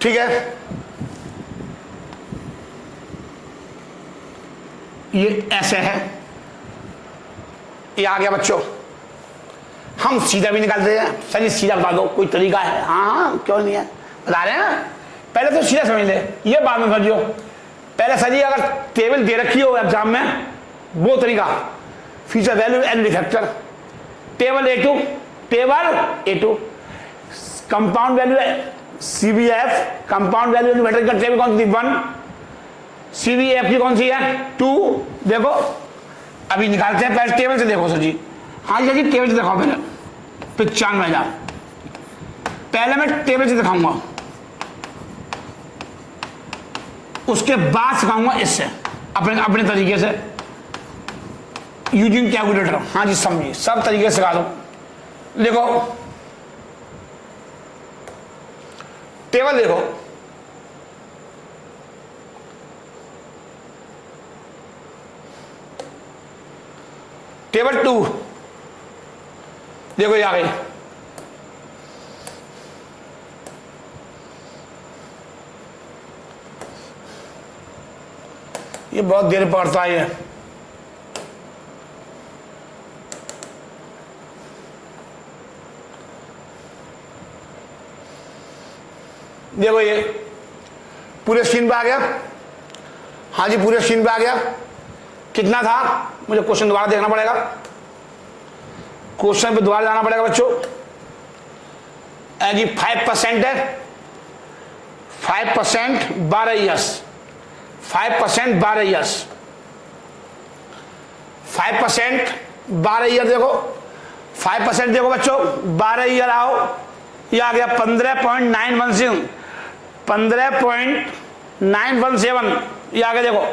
ठीक है, ये ऐसे है, ये आ गया बच्चों। हम सीधा भी निकालते हैं, सर ये सीधा बता दो, कोई तरीका है? हाँ क्यों नहीं है, बता रहे हैं। पहले तो सीधा समझ ले, ये बाद में समझियो। पहले सर जी अगर टेबल दे रखी हो एग्जाम में, वो तरीका, future value and factor, table A2 compound value CVF, compound value inverter का टेबल कौन सी? 1, CVF की कौन सी है? 2। देखो अभी निकालते हैं, पहले टेबल से देखो सर जी। हाँ जी टेबल से दिखाओ पहले, 95,000 पहले मैं टेबल से दिखाऊंगा, उसके बाद सिखाऊंगा इससे अपने तरीके से यूजिंग कैलकुलेटर। हाँ जी समझिए, सब तरीके से सिखा दो। देखो टेबल देखो, टेबल 2 देखो, ये आ गई। ये बहुत देर पड़ता है, देखो ये पूरे स्क्रीन पे आ गया। हाँ जी पूरे स्क्रीन पे आ गया। कितना था, मुझे क्वेश्चन दोबारा देखना पड़ेगा, क्वेश्चन पे दोबारा जाना पड़ेगा बच्चों। जी 5% है, 5% 12 ईयर्स, 5% 12 ईयर्स, 5% 12 ईयर। देखो 5% देखो बच्चों, 12 ईयर आओ, ये आ गया 15.917, 15.917, ये आ गया। देखो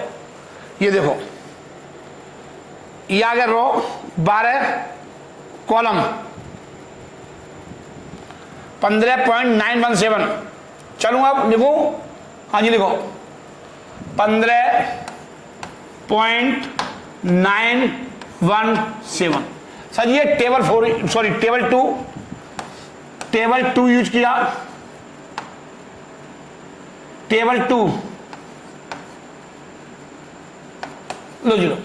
ये देखो, ये आ गया रो 12 कॉलम 15.917। चलूंगा लिखूं, हाँ जी लिखो 15.917। सर ये टेबल 4 सॉरी टेबल 2 यूज किया, टेबल 2 लो जी लो।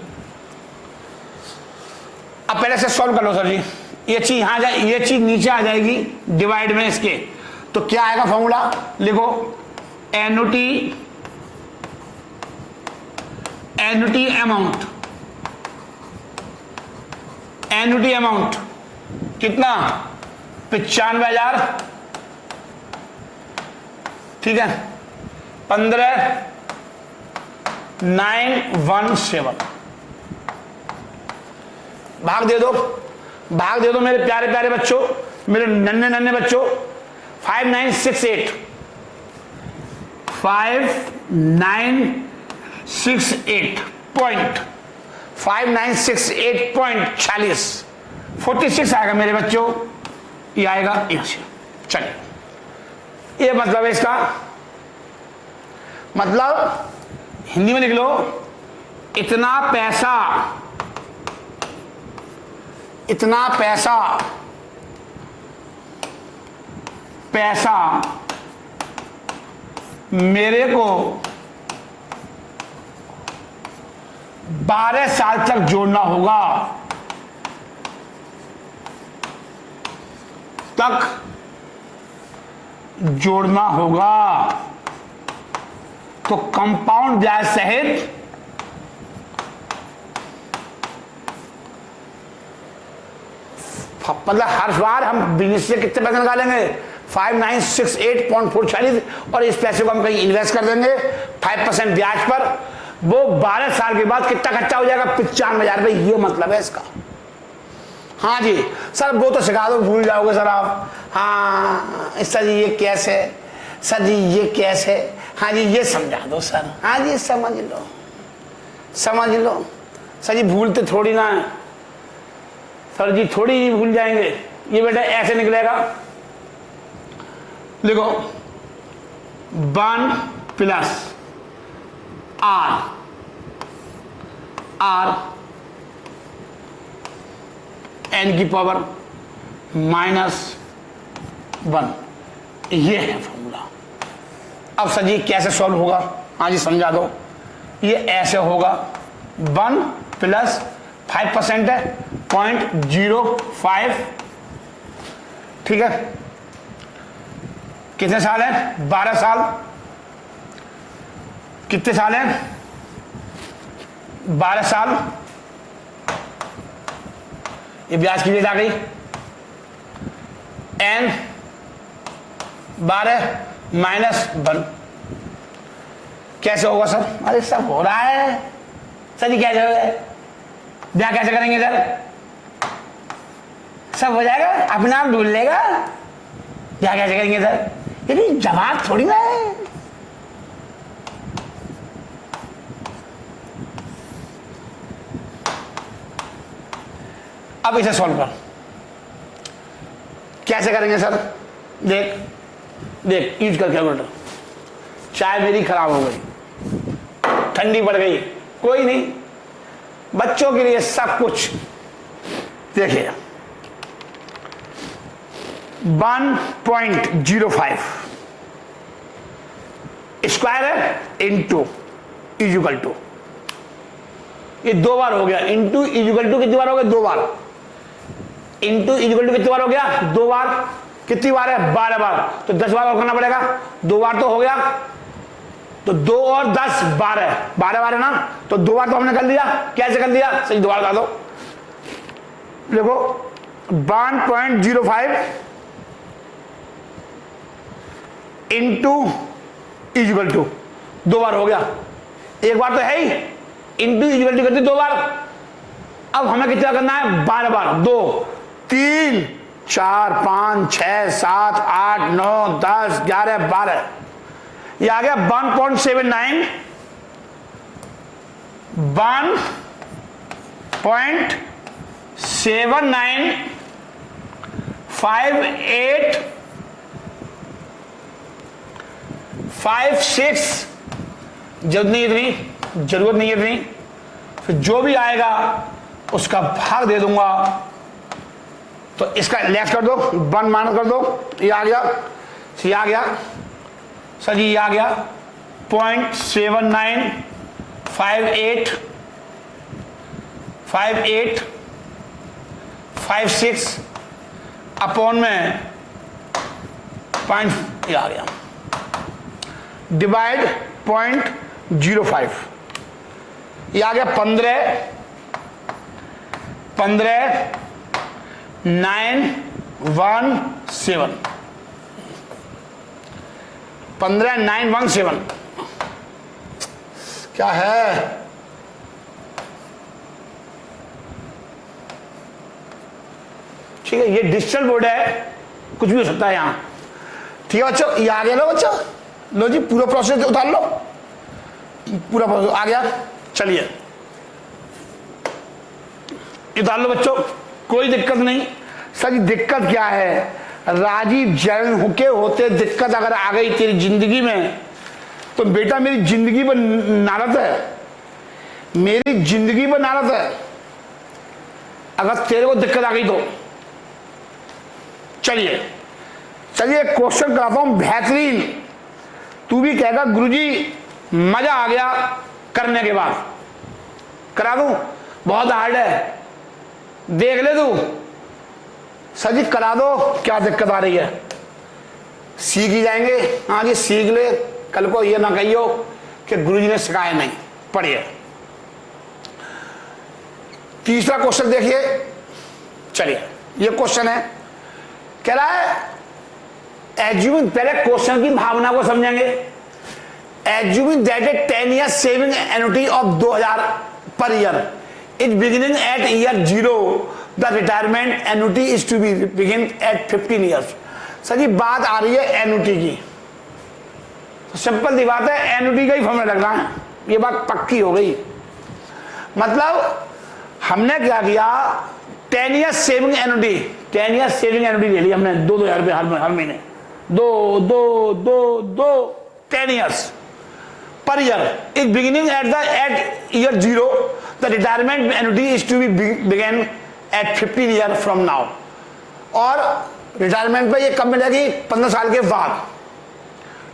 अब पहले से सॉल्व कर लो सर जी। ये चीज यहां जाए, ये चीज नीचे आ जाएगी डिवाइड में इसके, तो क्या आएगा फॉर्मूला, लिखो एन्युटी अमाउंट कितना, 95,000, ठीक है, 15,917। भाग दे दो मेरे प्यारे प्यारे बच्चों, मेरे नन्हे नन्हे बच्चों। 5968 पॉइंट 5968.46 46 आएगा मेरे बच्चों, ये आएगा यहां से। चलिए ये मतलब है इसका, मतलब हिंदी में लिख लो, इतना पैसा मेरे को 12 साल तक जोड़ना होगा, तो कंपाउंड ब्याज सहित मतलब हर बार हम बिजनेस से कितने पैसे निकालेंगे, 5968.46, और इस पैसे को हम कहीं इन्वेस्ट कर देंगे 5% ब्याज पर, वो 12 साल के बाद कितना खर्चा हो जाएगा, 95,000 रुपये। ये मतलब है इसका, हाँ जी सर, वो तो सिखा दो, भूल जाओगे सर आप। हाँ सर जी ये कैसे, सर जी ये कैसे, हाँ जी ये समझा दो सर। हाँ जी समझ लो, समझ लो सर जी, भूलते थोड़ी ना है सर जी, थोड़ी ही भूल जाएंगे। ये बेटा ऐसे निकलेगा, देखो 1 प्लस आर एन की पावर -1, ये है फॉर्मूला। अब सर जी कैसे सॉल्व होगा, हाँ जी समझा दो। ये ऐसे होगा 1 प्लस 5% है 0.05, ठीक है। कितने साल है, 12 साल। कितने साल है, 12 साल। ये ब्याज की रेट आ गई, n 12 -1। कैसे होगा सर, अरे सब हो रहा है सर जी, कैसे होगा, ब्याह कैसे करेंगे सर, सब हो जाएगा, अपना आप ढूंढ लेगा। ब्याह कैसे करेंगे सर, ये जवाब थोड़ी ना है। अब इसे सॉल्व कर, कैसे करेंगे सर, देख देख यूज कर कैलकुलेटर। चाय मेरी खराब हो गई, ठंडी पड़ गई, कोई नहीं, बच्चों के लिए सब कुछ। देखिए 1.05 स्क्वायर है इंटू इक्वल टू, ये 2 बार हो गया, इंटू इक्वल टू कितनी बार हो गया, 2 बार। इंटू इक्वल टू कितनी बार हो गया, 2 बार। कितनी बार है, 12 बार, तो 10 बार और करना पड़ेगा। 2 बार तो हो गया, तो 2 और 10 12 बार है ना, तो 2 बार तो हमने कर लिया। कैसे कर लिया, सही 2 बार बता दो। देखो 1.05 इंटू इक्वल टू, 2 बार हो गया, 1 बार तो है ही, इंटू इक्वल टू करते 2 बार। अब हमें कितना करना है, 12 बार, 2 3 4 5 6 7 8 9 10 11 12, ये आ गया 1.79 1.7956, जरूरत नहीं इतनी, जरूरत नहीं इतनी, फिर जो भी आएगा उसका भाग दे दूंगा। तो इसका लेस कर दो, 1 माइनस कर दो, ये आ गया, ये आ गया सर जी, ये आ गया 0.795856 अपॉन में पॉइंट, ये आ गया डिवाइड 0.05, ये आ गया 15917 15917 क्या है, ठीक है। ये डिजिटल बोर्ड है, कुछ भी हो सकता है यहां, ठीक है बच्चों। ये आ गया लो बच्चों, लो जी पूरा प्रोसेस उतार लो, पूरा प्रोसेस आ गया। चलिए उतार लो बच्चों, कोई दिक्कत नहीं। सर जी दिक्कत क्या है, राजीव जैन के होते दिक्कत अगर आ गई तेरी जिंदगी में, तो बेटा मेरी जिंदगी पर नारत है, मेरी जिंदगी पर नारत है। अगर तेरे को दिक्कत आ गई तो चलिए चलिए क्वेश्चन कराता हूं बेहतरीन, तू भी कहेगा गुरुजी मजा आ गया करने के बाद। करा दूं, बहुत हार्ड है, देख ले तू। सर जी करा दो, क्या दिक्कत आ रही है, सीख ही जाएंगे। हाँ जी सीख ले, कल को ये ना कहियो कि गुरुजी ने सिखाया नहीं। पढ़िए तीसरा क्वेश्चन देखिए, चलिए ये क्वेश्चन है, कह रहा है एज्यूमिंग, पहले क्वेश्चन की भावना को समझेंगे। Assuming that a 10 year saving annuity of 2000 per year is beginning at year 0 the retirement annuity is to be begin at 15 years. Sir ji बात आ रही है एन्युटी की, तो सिंपल सी बात है एन्युटी का ही फॉर्मूला लगना है, ये बात पक्की हो गई। मतलब हमने क्या किया, 10 years saving annuity, 10 years saving annuity ले ली हमने 2,000 रुपये हर महीने, 10 years per year is beginning at year 0, the retirement annuity is to be begin at 15 year from now. और रिटायरमेंट पे ये कब मिलेगी, 15 साल के बाद,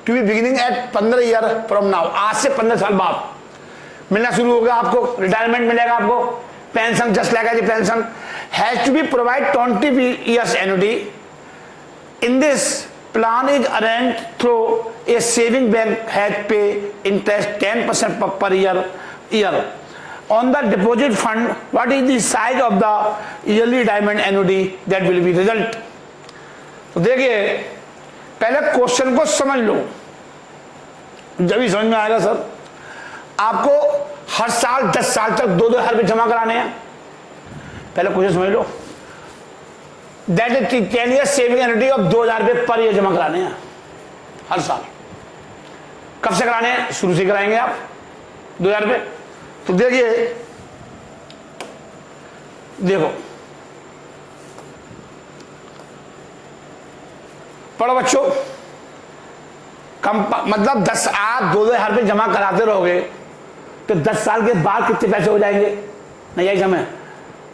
to be beginning at 15 year from now, आज से 15 साल बाद मिलना शुरू होगा आपको, रिटायरमेंट मिलेगा आपको, pension just like as pension has to be provide 20 years annuity. In this plan is arranged through a saving bank has pay interest 10% per year on the deposit fund. What is the size of the yearly retirement annuity that will be result? तो देखिए पहले question को समझ लो, जब ही समझ में आएगा sir. आपको हर साल 10 साल तक 2,000 रुपये जमा कराने हैं, पहले क्वेश्चन समझ लो। That is 10 year saving annuity of 2,000 रुपये पर ईयर जमा कराने हैं हर साल। कब से कराने हैं, शुरू से कराएंगे आप 2,000 रुपये। तो देखिए देखो पढ़ो बच्चों, मतलब 10 आप 2,000 रुपये जमा कराते रहोगे तो 10 साल के बाद कितने पैसे हो जाएंगे, नहीं यही समय।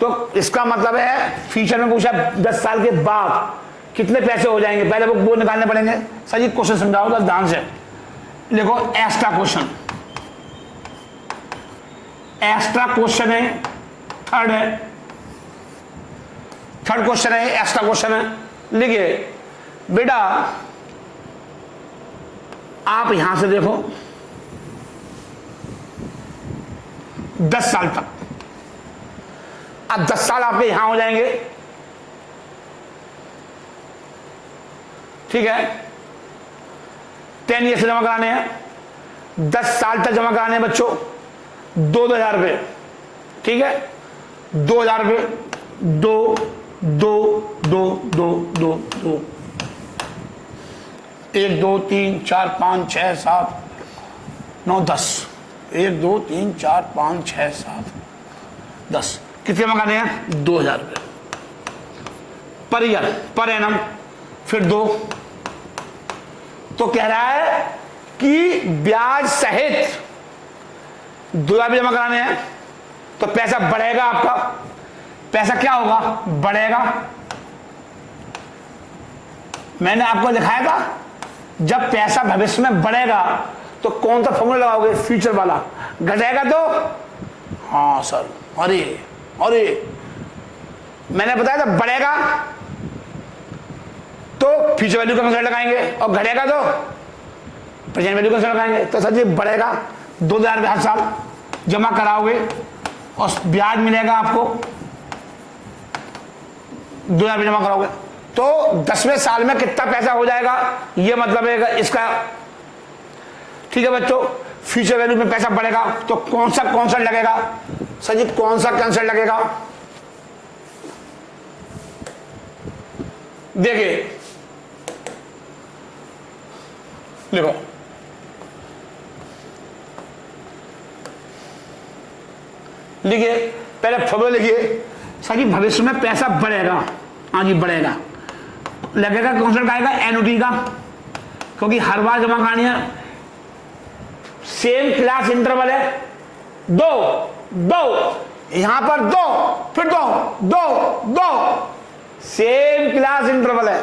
तो इसका मतलब है फ्यूचर में पूछा 10 साल के बाद कितने पैसे हो जाएंगे, पहले वो निकालने पड़ेंगे। सर जी क्वेश्चन समझाओ तो ध्यान से देखो, एक्स्ट्रा क्वेश्चन, एक्स्ट्रा क्वेश्चन है, थर्ड क्वेश्चन है, एक्स्ट्रा क्वेश्चन है। लिखिए बेटा आप यहां से देखो 10 साल तक, अब 10 साल आपके यहां हो जाएंगे, ठीक है। 10 ईयर से जमा कराने हैं, 10 साल तक जमा कराने हैं बच्चों, 2,000 रुपये, ठीक है। 2,000 रुपये, 2 2 2 2 2 2 1 2 3 4 5 6 7 9 10 1 2 3 4 5 6 7 10 कितने मंगाने हैं, 2,000 रुपये पर ईयर पर एनम, फिर 2। तो कह रहा है कि ब्याज सहित 2,000 रुपये जमा कराने हैं तो पैसा बढ़ेगा आपका, पैसा क्या होगा, बढ़ेगा। मैंने आपको दिखाया था जब पैसा भविष्य में बढ़ेगा तो कौन सा फॉर्मूला लगाओगे, फ्यूचर वाला। घटेगा तो हाँ सर, अरे मैंने बताया था बढ़ेगा तो फ्यूचर वैल्यू का कंसेप्ट लगाएंगे और घटेगा तो प्रेजेंट वैल्यू का कंसेप्ट लगाएंगे। तो सर जी बढ़ेगा, 2,000 रुपये हर साल जमा कराओगे और ब्याज मिलेगा आपको, 2,000 रुपये जमा कराओगे तो 10वें साल में कितना पैसा हो जाएगा, ये मतलब है इसका, ठीक है बच्चों। फ्यूचर वैल्यू में पैसा बढ़ेगा तो कौन सा कॉन्सेप्ट लगेगा, सर जी कौन सा कॉन्सेप्ट लगेगा, देखिए देखो लिखिए, पहले फॉर्मूला लिखिए। सर जी भविष्य में पैसा बढ़ेगा, हाँ जी बढ़ेगा, लगेगा कॉन्सेप्ट आएगा एन्युटी का, क्योंकि हर बार जमा करानी है, सेम क्लास इंटरवल है, 2 2 यहां पर 2 फिर 2 2 2 सेम क्लास इंटरवल है,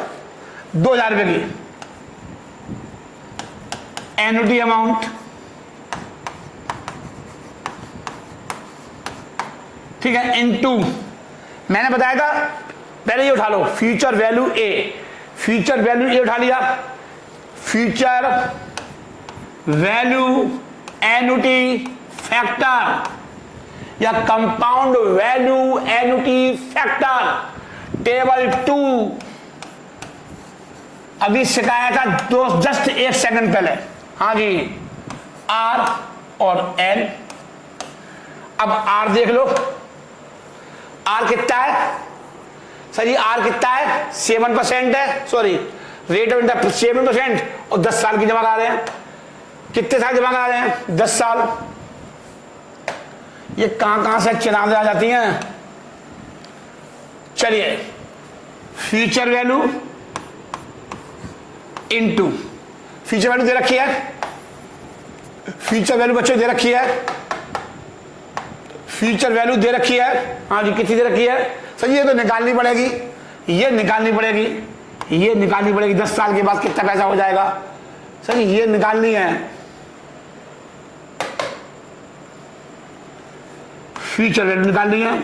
2,000 रुपये की एन्युटी अमाउंट, ठीक है, इनटू मैंने बताया था पहले ये उठा लो, फ्यूचर वैल्यू ए, फ्यूचर वैल्यू ए उठा लिया, फ्यूचर वैल्यू एन्युटी फैक्टर या compound value annuity factor, table 2 अभी सिखाया था जस्ट 1 सेकंड पहले, हाँ जी आर और एन। अब आर देख लो, आर कितना है सर जी आर कितना है 7% है, सॉरी रेट ऑफ इंटरेस्ट 7% और 10 साल की जमा करा रहे हैं। कितने साल जमा करा रहे हैं 10 साल। ये कहां से चलाने आ जाती हैं। चलिए future value into future value दे रखी है, फ्यूचर वैल्यू बच्चों दे रखी है, फ्यूचर वैल्यू दे रखी है। हाँ जी कितनी दे रखी है सर ये तो निकालनी पड़ेगी, ये निकालनी पड़ेगी, ये निकालनी पड़ेगी 10 साल के बाद कितना पैसा हो जाएगा सर ये निकालनी है। फ्यूचर वैल्यू निकालनी है,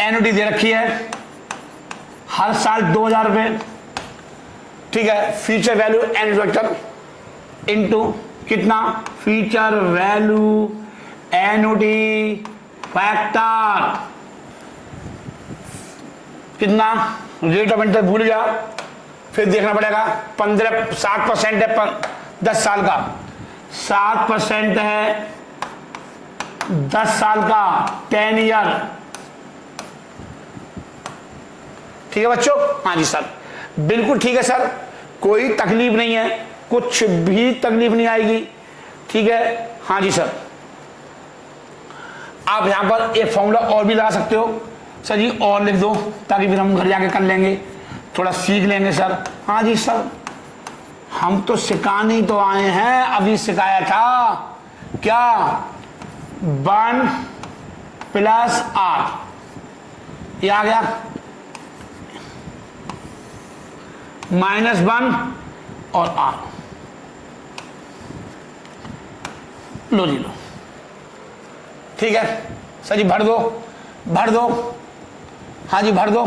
एनुटी दे रखी है हर साल 2000 रुपए, ठीक है। फ्यूचर वैल्यू एनुटी इनटू कितना फ्यूचर वैल्यू एनुटी फैक्टर कितना, रेट ऑफ इंटरेस्ट भूल गया, फिर देखना पड़ेगा 7% है 10 साल का, 7% है 10 साल का 10 ईयर, ठीक है बच्चों। हाँ जी सर बिल्कुल ठीक है सर, कोई तकलीफ नहीं है, कुछ भी तकलीफ नहीं आएगी, ठीक है। हाँ जी सर आप यहां पर एक फॉर्मूला और भी लगा सकते हो सर जी, और लिख दो ताकि फिर हम घर जाके कर लेंगे, थोड़ा सीख लेंगे सर। हाँ जी सर हम तो सिखाने ही तो आए हैं, अभी सिखाया था क्या 1 + R ये आ गया -1 और R, लो जी लो, ठीक है सर जी भर दो भर दो, हाँ जी भर दो,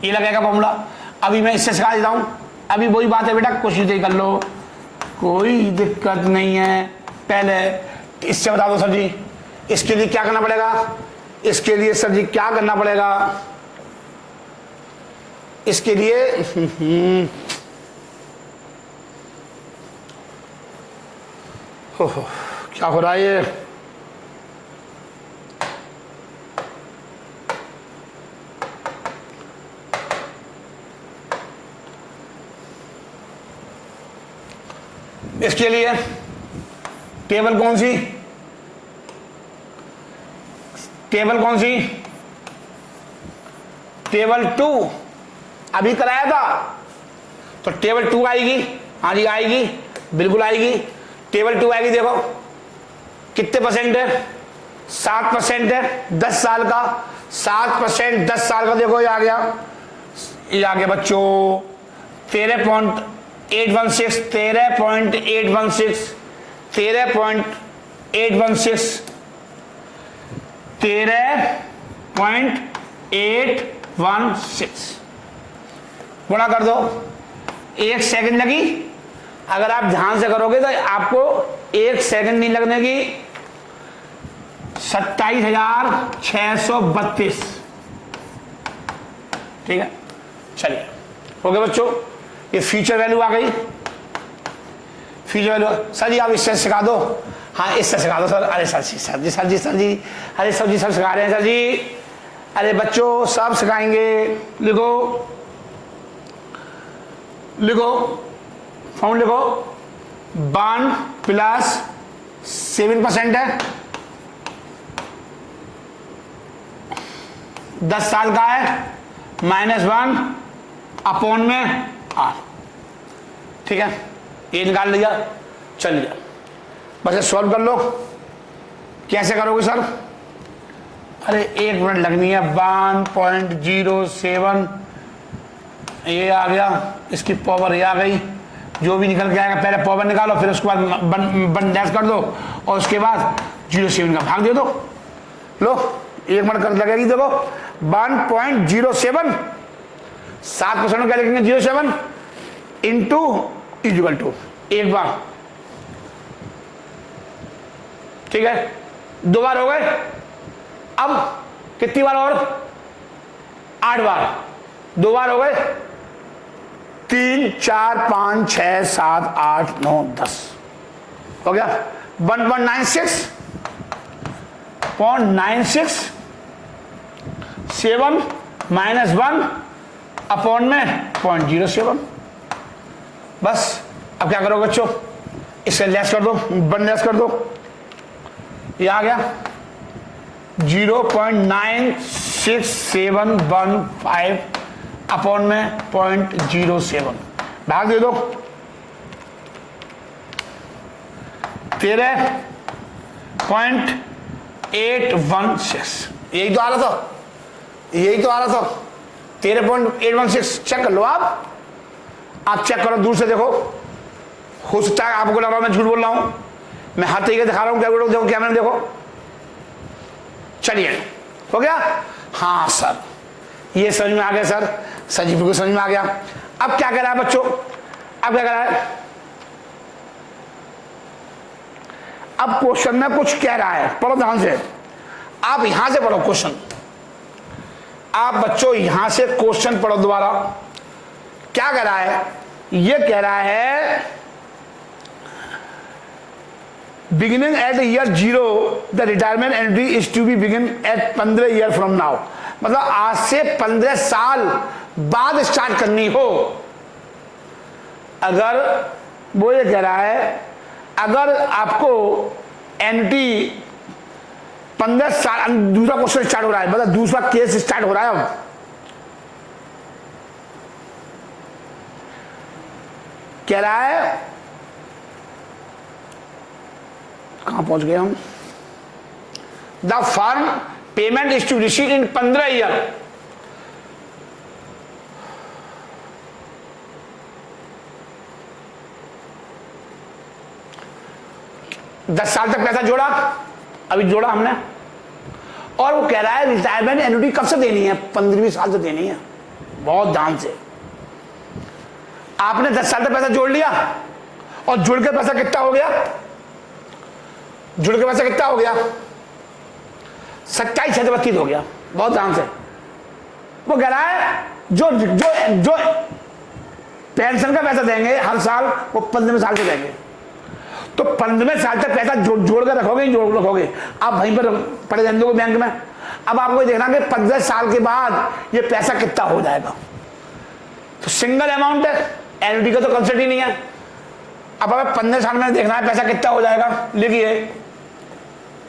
ये लगेगा फॉर्मूला। अभी मैं इससे सिखा देता हूं, अभी वही बात है बेटा कोशिश ही कर लो, कोई दिक्कत नहीं है। पहले इससे बता दो सर जी इसके लिए क्या करना पड़ेगा, इसके लिए सर जी क्या करना पड़ेगा, इसके लिए क्या हो रहा है ये, इसके लिए टेबल कौन सी, टेबल कौन सी, टेबल 2 अभी कराया था तो टेबल 2 आएगी। हाँ जी आएगी बिल्कुल आएगी, टेबल 2 आएगी। देखो कितने परसेंट है 7% है 10 साल का, 7% 10 साल का, देखो ये आ गया, ये आ गया बच्चों 13.816 13.816 13.816 13.816 गुणा कर दो, 1 सेकंड लगी। अगर आप ध्यान से करोगे तो आपको 1 सेकंड नहीं लगने की, 27,632, ठीक है। चलिए हो गया बच्चों, ये फ्यूचर वैल्यू आ गई, फ्यूचर वैल्यू। सर जी आप इससे सिखा दो, हाँ इससे सिखा दो सर। अरे सर जी सर जी सर जी सर जी अरे सर जी सब सिखा रहे हैं सर जी, अरे बच्चों सब सिखाएंगे। लिखो लिखो फॉर्मूला लिखो, 1 + 7% है 10 साल का है, -1 अपॉन में R, ठीक है। ये निकाल लिया, चलिए बस ये सॉल्व कर लो। कैसे करोगे सर, अरे 1 मिनट लगनी है। 1.07 ये आ गया, इसकी पावर ये आ गई, जो भी निकल के आएगा पहले पावर निकालो, फिर उसके बाद 1 डैश कर दो और उसके बाद 0.7 का भाग दे दो। लो 1 मिनट कर लगेगी। देखो 1.07 7% क्या लिखेंगे 0.7 इंटू इक्वल टू 1 बार, ठीक है। 2 बार हो गए, अब कितनी बार और 8 बार, 2 बार हो गए, 3 4 5 6 7 8 9 10 हो गया। 1.96 7 माइनस 1 अपॉन में 0.07। बस अब क्या करोगे बच्चों, इसे लेस कर दो, 1 लेस कर दो, ये आ गया 0.96715 अपॉन में 0.07, भाग दे दो 13.816। यही तो आ रहा था, यही तो आ रहा था 13.816। चेक कर लो आप चेक करो, दूर से देखो। हो सकता है आपको लग रहा है मैं झूठ बोल रहा हूं, मैं हर तरीके दिखा रहा हूं। क्या देखो क्या मैंने, देखो चलिए हो गया। हाँ सर ये समझ में आ गया सर, सजीव को समझ में आ गया। अब क्या कह रहा है बच्चों, अब क्या कह रहा है, अब क्वेश्चन में कुछ कह रहा है, पढ़ो ध्यान से। आप यहां से पढ़ो क्वेश्चन, आप बच्चों यहां से क्वेश्चन पढ़ो दोबारा। क्या कह रहा है, ये कह रहा है beginning at year 0 the retirement entry is to be begin at 15 year from now. मतलब आज से 15 साल बाद स्टार्ट करनी हो। अगर वो ये कह रहा है अगर आपको एंट्री 15 साल, दूसरा क्वेश्चन स्टार्ट हो रहा है, मतलब दूसरा केस स्टार्ट हो रहा है। अब कह रहा है, कहां पहुंच गए हम, the firm payment is to receive in 15 year. दस साल तक पैसा जोड़ा, अभी जोड़ा हमने, और वो कह रहा है रिटायरमेंट एन्युटी कब से देनी है, 15वीं साल से देनी है। बहुत ध्यान से, आपने 10 साल तक पैसा जोड़ लिया और जुड़ के पैसा कितना हो गया, जुड़ के पैसा कितना हो गया, 27,32 हो गया। बहुत ध्यान से, वो कह रहा है जो जो जो पेंशन का पैसा देंगे हर साल, वो 15वें साल से देंगे। तो 15वें साल तक पैसा जोड़ कर रखोगे, जोड़ रखोगे आप वहीं पर पड़े रहने दोगे बैंक में। अब आपको देखना कि 15 साल के बाद ये पैसा कितना हो जाएगा। तो सिंगल अमाउंट है, एन्युटी का तो कंसेप्ट ही नहीं है। अब हमें 15 साल में देखना है पैसा कितना हो जाएगा। लिखिए,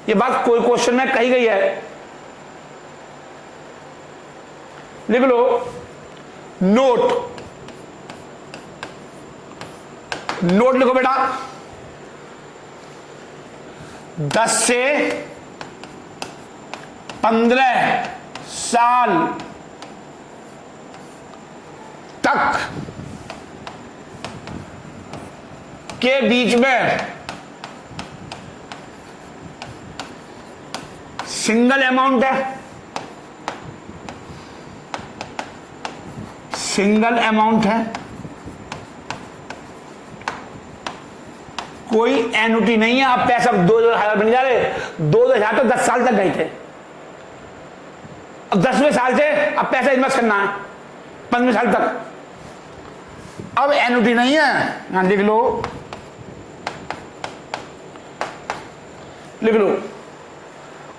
ये बात कोई क्वेश्चन में कही गई है, लिख लो। नोट लिखो बेटा, 10 से 15 साल तक के बीच में सिंगल अमाउंट है, सिंगल अमाउंट है, कोई एन्युटी नहीं है। आप पैसा 2,000 बन जा रहे, 2,000 तो 10 साल तक गए थे। अब 10वें साल से अब पैसा इन्वेस्ट करना है 15वें साल तक। अब एन्युटी नहीं है, यहां लिख लो, लिख लो,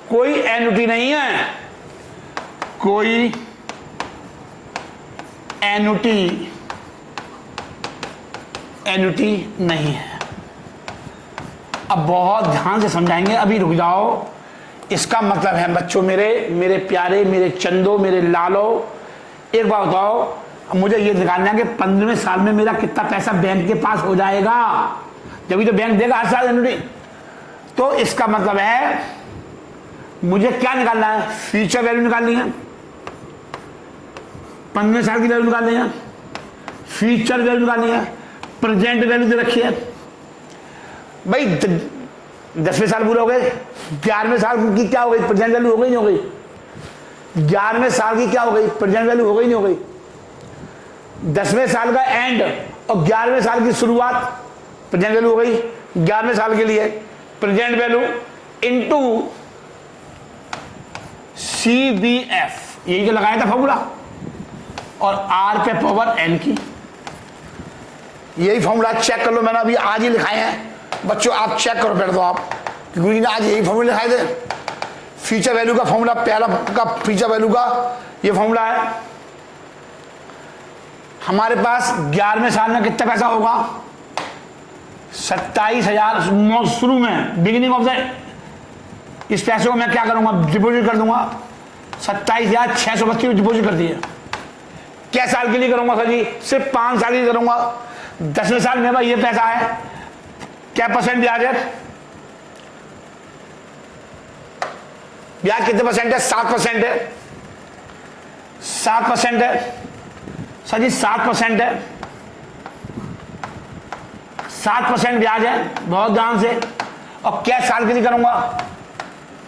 कोई एन्युटी नहीं है, कोई एन्युटी नहीं है। अब बहुत ध्यान से समझाएंगे, अभी रुक जाओ। इसका मतलब है बच्चों मेरे प्यारे, मेरे चंदो, मेरे लालो, एक बात बताओ, मुझे ये निकालना है कि 15वें साल में मेरा कितना पैसा बैंक के पास हो जाएगा, जब तो बैंक देगा हर साल एन्युटी। तो इसका मतलब है मुझे क्या निकालना है, फ्यूचर वैल्यू निकालनी है, 15वें साल की वैल्यू निकालनी है, फ्यूचर वैल्यू निकालनी है, प्रेजेंट वैल्यू दे रखी है। भाई 10वें साल पूरे हो गए, 11वें साल की क्या हो गई, प्रेजेंट वैल्यू हो गई नहीं हो गई, 11वें साल की क्या हो गई, प्रेजेंट वैल्यू हो गई नहीं हो गई। 10वें साल का एंड और 11वें साल की शुरुआत, प्रेजेंट वैल्यू हो गई। 11वें साल के लिए प्रेजेंट वैल्यू इनटू CBF, यही जो लगाया था फॉर्मूला, और R पे पावर N की, यही फॉर्मूला चेक कर लो, मैंने अभी आज ही लिखाए हैं बच्चों, आप चेक करो बैठ दो आप, क्योंकि आज यही फॉर्मूले लिखाए थे। फ्यूचर वैल्यू का फॉर्मूला, पहला का फ्यूचर वैल्यू का ये फॉर्मूला है। हमारे पास 11वें साल में कितना पैसा होगा? 27,000 शुरू में, बिगिनिंग ऑफ द, इस पैसे को मैं क्या करूंगा? डिपॉजिट कर दूंगा। 27,632 डिपॉजिट कर दिए। क्या साल के लिए करूंगा सर जी? सिर्फ 5 साल के लिए करूंगा। 10वें साल में भाई ये पैसा है, क्या परसेंट ब्याज है? ब्याज कितने परसेंट है? 7% है। 7% है सर जी, 7% है। 7% ब्याज है, बहुत ध्यान से। और क्या साल के लिए करूंगा?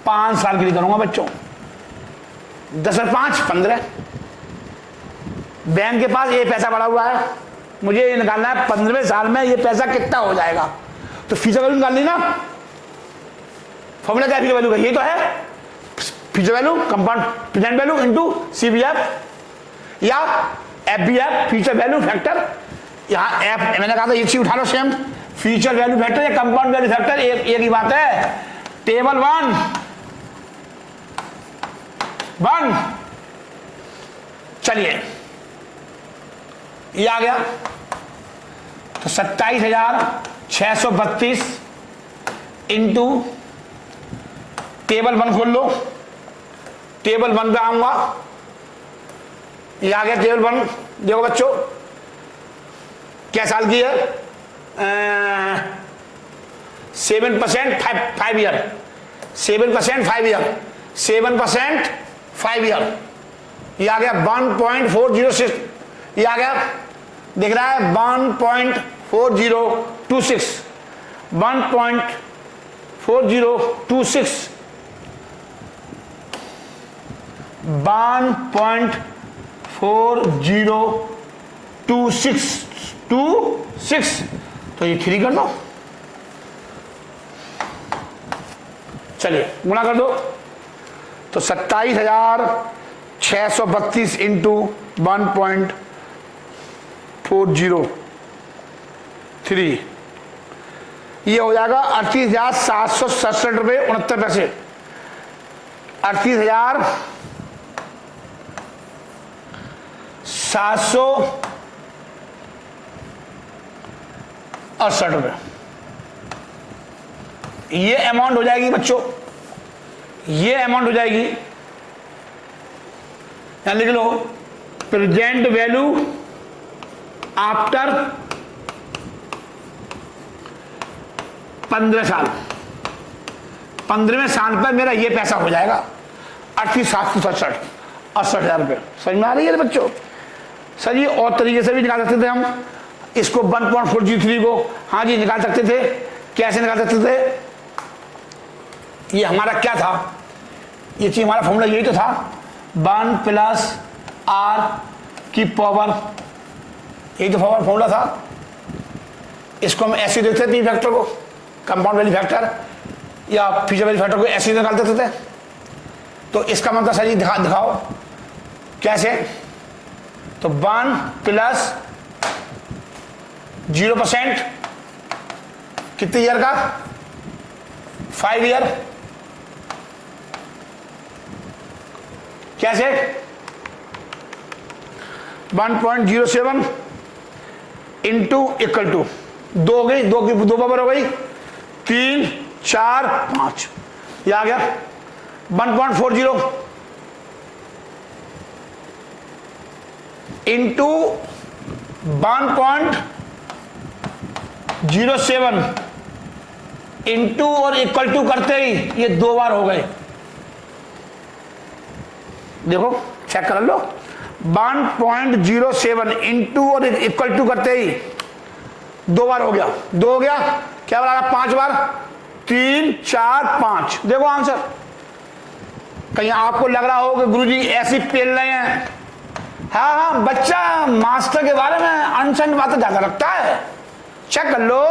5 साल के लिए करूंगा बच्चों। 10 और 5 15। बैंक के पास ये पैसा पड़ा हुआ है, मुझे ये निकालना है 15वें साल में ये पैसा कितना हो जाएगा। तो फ्यूचर वैल्यू निकाल ली ना। फॉर्मूला क्या है फ्यूचर वैल्यू का? ये तो है future value compound present value into CVF या FVF, फ्यूचर वैल्यू फैक्टर। यहाँ एफ मैंने कहा था ये चीज उठा लो सेम, फ्यूचर वैल्यू फैक्टर या कंपाउंड वैल्यू फैक्टर एक ही बात है। टेबल 1 चलिए ये आ गया। तो 27,632 इंटू टेबल 1 खोल लो। टेबल 1 पे आऊंगा, ये आ गया टेबल 1। देखो बच्चों क्या साल की है? 7% 5 ईयर, 7% 5 ईयर, 7% 5 ईयर। ये आ गया 1.406। ये आ गया, दिख रहा है 1.4026, 1.4026, 1.4026। तो ये 3 कर दो, चलिए गुणा कर दो। तो 27,632 इंटू 1.403, ये हो जाएगा 38,767 रुपये 69 पैसे। 38,768 रुपये ये अमाउंट हो जाएगी बच्चों, ये अमाउंट हो जाएगी। यहां लिख लो प्रेजेंट वैल्यू आफ्टर 15 साल। 15वें साल पर मेरा ये पैसा हो जाएगा 68,768 रुपये। समझ में आ रही है बच्चों? सर जी और तरीके से भी निकाल सकते थे हम इसको 1.403 को। हाँ जी निकाल सकते थे। कैसे निकाल सकते थे? ये हमारा क्या था? ये चीज हमारा फॉर्मूला यही तो था, 1 + R की पावर, यही तो फॉर्मूला था। इसको हम ऐसे देखते थे फैक्टर को, कंपाउंड वैल्यू फैक्टर या फ्यूचर वैल्यू फैक्टर को ऐसे निकाल देते थे। तो इसका मतलब सर जी दिखाओ कैसे? तो 1 + 0% कितने ईयर का? 5 ईयर। कैसे? 1.07 इंटू इक्वल टू 2 हो गई, 2 की 2 पावर हो गई 3 4 5, ये आ गया 1.40 इंटू 1.07 इंटू और इक्वल टू करते ही ये 2 बार हो गए। देखो चेक कर लो, 1.07 इंटू और इक्वल टू करते ही 2 बार हो गया। 2 हो गया, क्या बना 5 बार? 3 4 5। देखो आंसर। कहीं आपको लग रहा हो कि गुरुजी ऐसी पेल रहे हैं। हाँ हाँ, बच्चा मास्टर के बारे में अनसन बातें ज्यादा रखता है। चेक कर लो,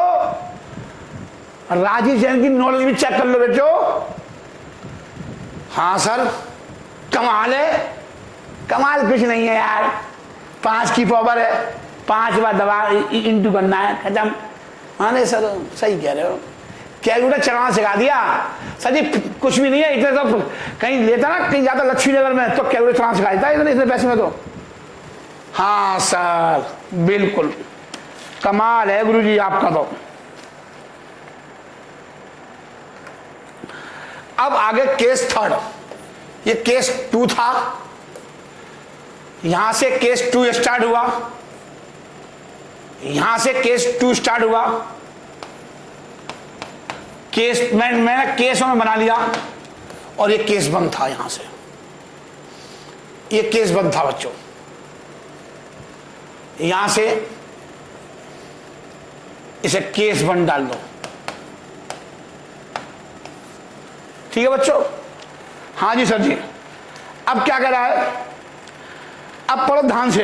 राजीव जैन की नॉलेज भी चेक कर लो बच्चों। हाँ सर कमाल है। कमाल कुछ नहीं है यार, 5 की पावर है, 5 बार दबा इंटू करना है, खत्म। हाँ नहीं सर सही कह रहे हो। कैलकुलेटर चलाना सिखा दिया। सर जी कुछ भी नहीं है, इतने तो कहीं लेता ना, कहीं जाता लक्ष्मी नगर में तो कैलकुलेटर चलाना सिखा देता है इतने पैसे में तो। हाँ सर बिल्कुल कमाल है गुरुजी आपका तो। अब आगे केस थर्ड, ये केस 2 था, यहां से केस 2 स्टार्ट हुआ, यहां से केस 2 स्टार्ट हुआ। केस मैंने केसों में बना लिया और ये केस बंद था, यहां से ये केस बंद था बच्चों, यहां से इसे केस बंद डाल दो। ठीक है बच्चों? हाँ जी सर जी। अब क्या कह रहा है, अब पढ़ो ध्यान से।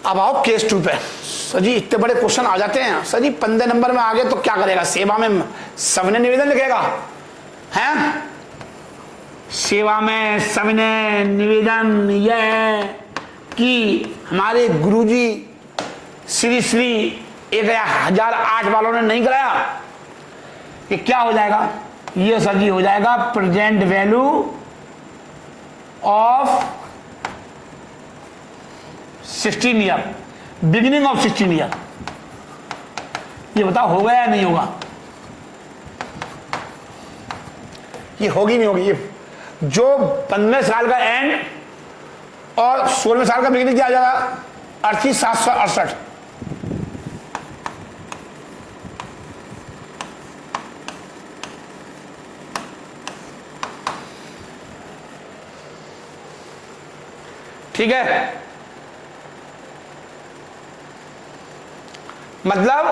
अब आओ केस 2 पे। सर जी इतने बड़े क्वेश्चन आ जाते हैं सर जी, 15 नंबर में आ गए तो क्या करेगा? सेवा में सविनय निवेदन लिखेगा हैं? सेवा में सविनय निवेदन यह है कि हमारे गुरुजी श्री श्री 1008 वालों ने नहीं कराया, ये क्या हो जाएगा? ये सर जी हो जाएगा present value of 16 year, beginning of 16 year. ये बताओ होगा या नहीं होगा? ये होगी नहीं होगी? ये जो 15 साल का एंड और 16 साल का बिगिनिंग क्या आ जाएगा? 38,768। ठीक है, मतलब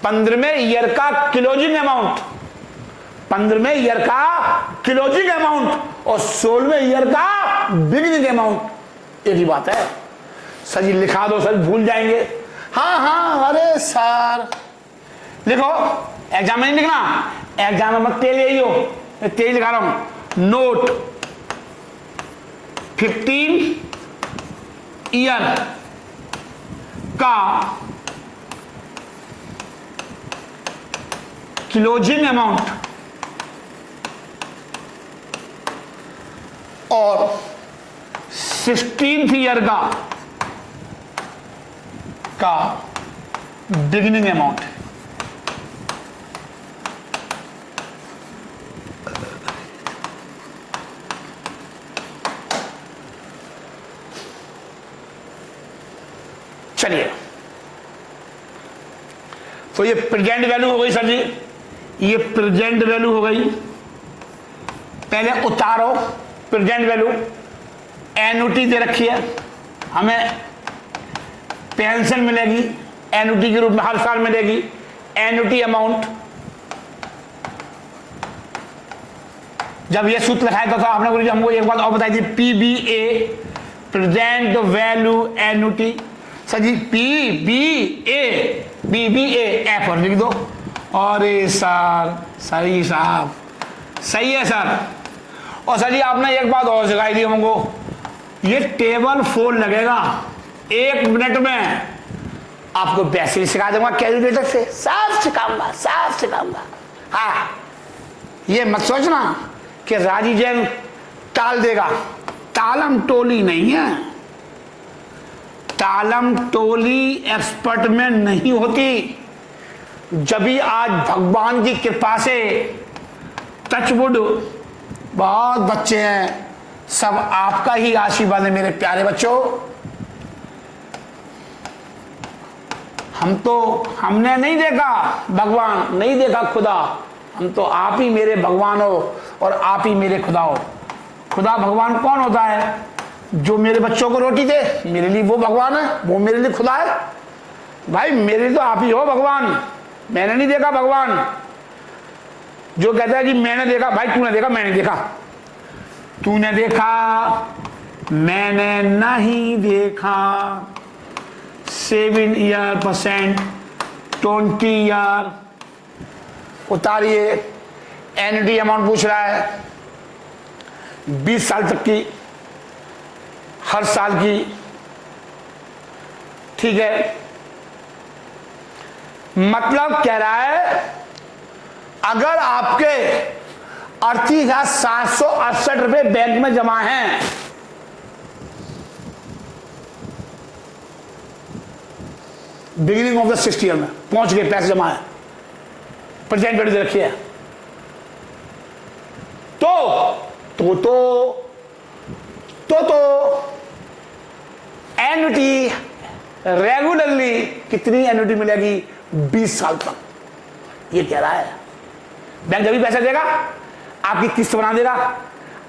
15वें ईयर का क्लोजिंग अमाउंट, 15वें ईयर का क्लोजिंग अमाउंट और 16वें ईयर का बिगिनिंग अमाउंट एक ही बात है। सर जी लिखा दो सर, भूल जाएंगे। हाँ हाँ अरे सर लिखो, एग्जाम में नहीं लिखना, एग्जाम में मत तेज यही हो, तेज लिखा रहा हूं। नोट 15 ईयर का क्लोजिंग अमाउंट और 16th ईयर का बिगिनिंग अमाउंट। चलिए तो ये प्रेजेंट वैल्यू हो गई सर जी, ये प्रेजेंट वैल्यू हो गई। पहले उतारो प्रेजेंट वैल्यू, एन्युटी दे रखी है हमें, पेंशन मिलेगी एन्युटी के रूप में हर साल मिलेगी, एन्युटी अमाउंट। जब ये सूत्र लिखाया था आपने गुरुजी हमको एक बात और बताई थी, PBA present value annuity. Sir ji PBA F और लिख दो। अरे सर सही साहब सही है सर। और सर जी आपने एक बात और सिखाई थी हमको, ये टेबल 4 लगेगा 1 मिनट में, आपको वैसे ही सिखा दूंगा कैलकुलेटर से, सब सिखाऊंगा। हाँ ये मत सोचना कि राजी जैन टाल देगा, तालम टोली नहीं है, तालम टोली एक्सपर्ट में नहीं होती। जब भी आज भगवान की कृपा से टचवुड बहुत बच्चे हैं, सब आपका ही आशीर्वाद है मेरे प्यारे बच्चों। हमने नहीं देखा भगवान, नहीं देखा खुदा, हम तो आप ही मेरे भगवान हो और आप ही मेरे खुदा हो। खुदा भगवान कौन होता है? जो मेरे बच्चों को रोटी दे, मेरे लिए वो भगवान है, वो मेरे लिए खुदा है। भाई मेरे तो आप ही हो भगवान, मैंने नहीं देखा भगवान। जो कहता है कि मैंने देखा, भाई तूने देखा मैंने देखा, तूने देखा मैंने नहीं देखा। 7 ईयर %, 20 ईयर। उतारिए, एन्युटी अमाउंट पूछ रहा है 20 साल तक की, हर साल की। ठीक है मतलब कह रहा है अगर आपके 38,768 रुपए बैंक में जमा हैं, beginning of the 6th year में पहुंच गए, पैसे जमा है, प्रेजेंट वैल्यू दे रखी है, तो एन्युटी रेगुलरली कितनी एन्युटी मिलेगी? 20 साल तक, ये कह रहा है। बैंक जब भी पैसा देगा आपकी किस्त बना देगा।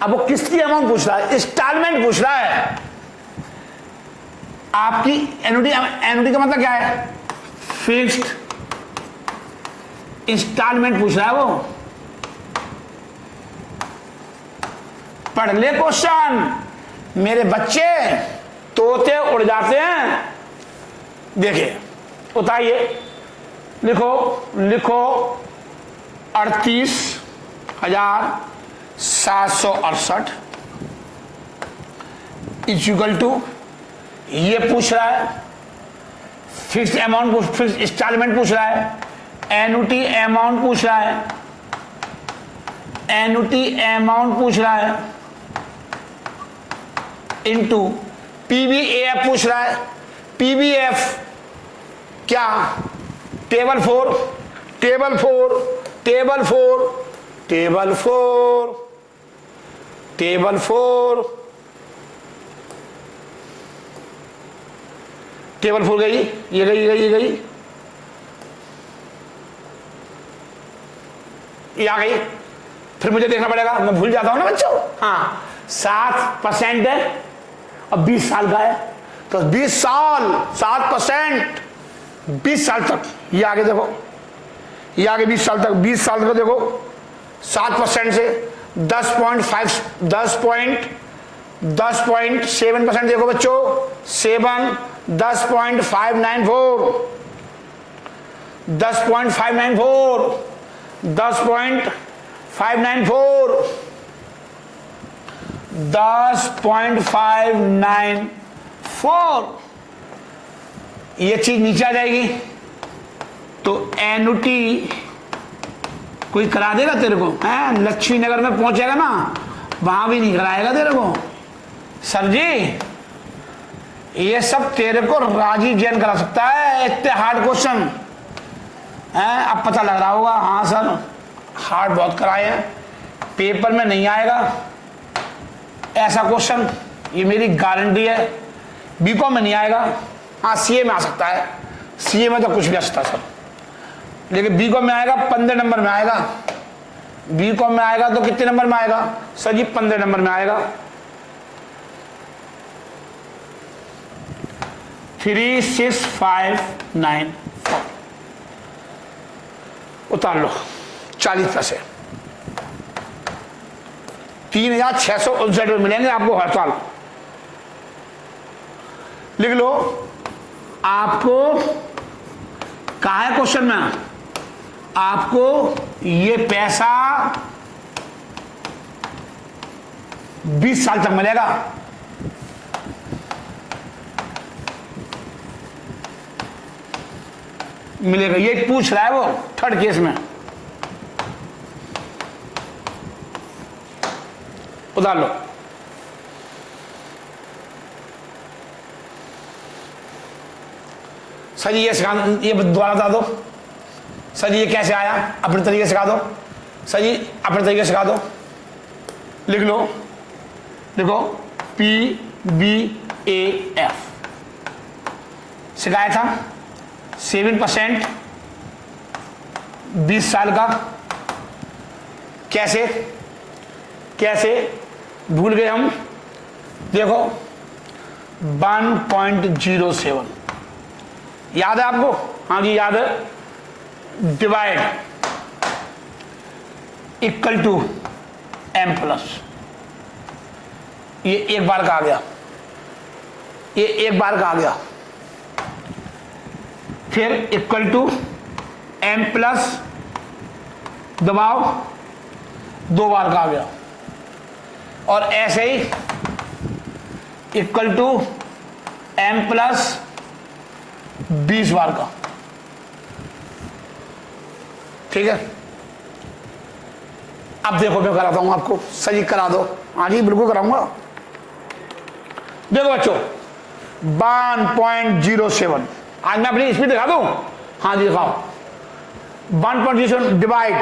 अब वो किस्त की अमाउंट पूछ रहा है, इंस्टॉलमेंट पूछ रहा है। आपकी एन्युटी का मतलब क्या है? फिक्स्ड इंस्टॉलमेंट पूछ रहा है वो। पढ़ ले क्वेश्चन, मेरे बच्चे तोते उड़ जाते हैं। देखिए उतारिए, लिखो 38,768 इक्वल टू, ये पूछ रहा है फिक्स्ड अमाउंट, फिक्स्ड इंस्टॉलमेंट पूछ रहा है, एन्युटी अमाउंट पूछ रहा है, एन्युटी अमाउंट पूछ रहा है, इनटू पीबीएफ पूछ रहा है। पीबीएफ क्या? Table four table four table four table four table four table four गई, ये गई, ये गई, ये आ गई। फिर मुझे देखना पड़ेगा, मैं भूल जाता हूं ना बच्चों। हाँ 7% है और 20 साल का है, तो 20 साल 7%, 20 साल तक। ये आगे देखो, ये आगे 20 साल तक, 20 साल का देखो 7% से 10.7% देखो बच्चों, 10.594 10.594 10.594 ये चीज नीचे आ जाएगी। तो एन्युटी कोई करा देगा तेरे को? है लक्ष्मी नगर में पहुंचेगा ना, वहां भी नहीं कराएगा तेरे को। सर जी ये सब तेरे को राजी जैन करा सकता है, इतने हार्ड क्वेश्चन है। अब पता लग रहा होगा, हाँ सर हार्ड बहुत कराए हैं, पेपर में नहीं आएगा ऐसा क्वेश्चन, ये मेरी गारंटी है। बीकॉम में नहीं आएगा, हाँ सीए में आ सकता है, सीए में तो कुछ भी आ सकता है सर, लेकिन बीकॉम में आएगा 15 नंबर में आएगा। बीकॉम में आएगा तो कितने नंबर में आएगा सर जी? 15 नंबर में आएगा। 36594 उतार लो, 40 पैसे 3,659 रुपये मिलेंगे आपको हर साल। लिख लो, आपको कहा है क्वेश्चन में, आपको ये पैसा 20 साल तक मिलेगा। मिलेगा, ये पूछ रहा है वो थर्ड केस में। उतार लो। सर जी ये दोबारा बता दो। सर जी ये कैसे आया, अपने तरीके से सिखा दो। सर जी अपने तरीके से सिखा दो। लिख लो, देखो PBAF सिखाया था, 7% 20 साल का। कैसे कैसे भूल गए हम? देखो 1.07 याद है आपको? हाँ जी याद है। डिवाइड इक्वल टू M+, ये एक बार का आ गया, ये एक बार का आ गया। फिर इक्वल टू M+ दबाओ, 2 बार का आ गया। और ऐसे ही इक्वल टू M+ 20 बार का। ठीक है, अब देखो मैं कराता हूं आपको, सही करा दो। हाँ जी बिल्कुल कराऊंगा। देखो बच्चों 1.07, आज मैं अपनी स्पीड दिखा दूं? हाँ जी दिखाओ। 1.07 divide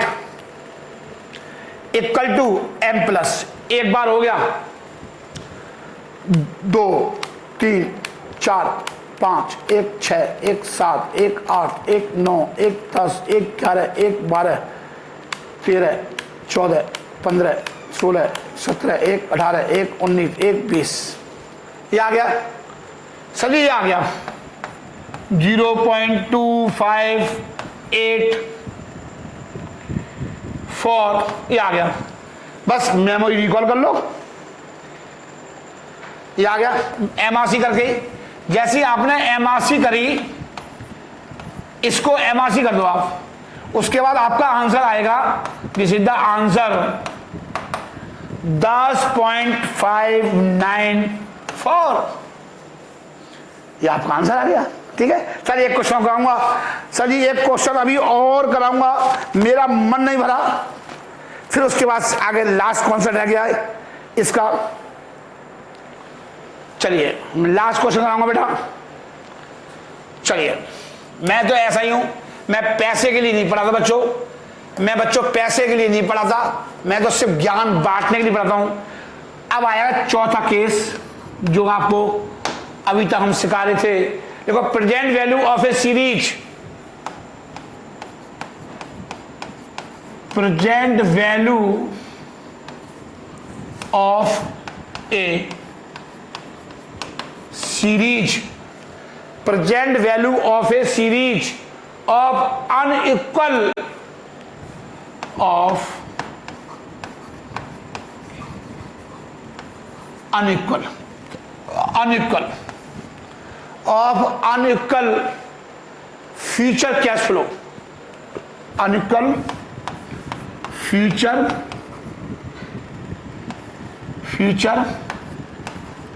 equal to m plus, एक बार हो गया, 2 3 4 5 1 6 1 7 1 8 1 9 1 10 1 11 1 12 13 14 15 16 17 1 18 1 19 1 20, ये आ गया सर जी, ये आ गया 0.2584, ये आ गया। बस मेमोरी रिकॉल कर लो, ये आ गया एमआरसी करके। जैसे आपने एमआरसी करी, इसको एमआरसी कर दो आप, उसके बाद आपका आंसर आएगा, दिस इज द आंसर 10.594, ये आपका आंसर आ गया। ठीक है सर, एक क्वेश्चन कराऊंगा सर जी, एक क्वेश्चन अभी और कराऊंगा, मेरा मन नहीं भरा, फिर उसके बाद आगे लास्ट कॉन्सेप्ट रह गया है इसका। चलिए लास्ट क्वेश्चन कराऊंगा बेटा। चलिए, मैं तो ऐसा ही हूं, मैं पैसे के लिए नहीं पढ़ाता बच्चों, मैं बच्चों पैसे के लिए नहीं पढ़ाता, मैं तो सिर्फ ज्ञान बांटने के लिए पढ़ाता हूं। अब आया चौथा केस जो आपको अभी तक हम सिखा रहे थे। देखो, present value of A series, present value of A series, present value of A series of unequal of unequal unequal of unequal future cash flow, unequal future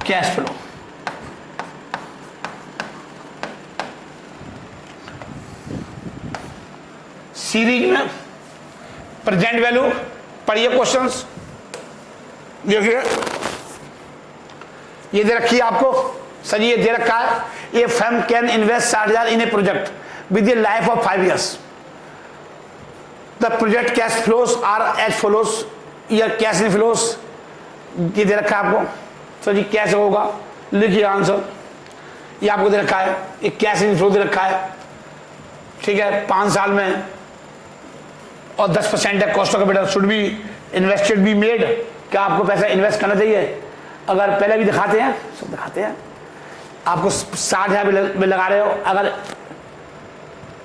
cash flow. Series में प्रेजेंट वैल्यू, पढ़िए questions, देखिए ये दे रखी है आपको sir, ये दे रखा है, a firm can invest 60,000 in a project with a life of 5 years, the project cash flows are as follows, year cash inflows, ये दे रखा है आपको सर जी, कैसे होगा लिखिए आंसर, ये आपको दे रखा है, एक कैश इनफ्लो दे रखा है, ठीक है, 5 साल में, और 10% है cost of capital should be invested be made, क्या आपको पैसा इन्वेस्ट करना चाहिए? अगर पहले भी दिखाते हैं, सब दिखाते हैं, आपको 60,000 में लगा रहे हो, अगर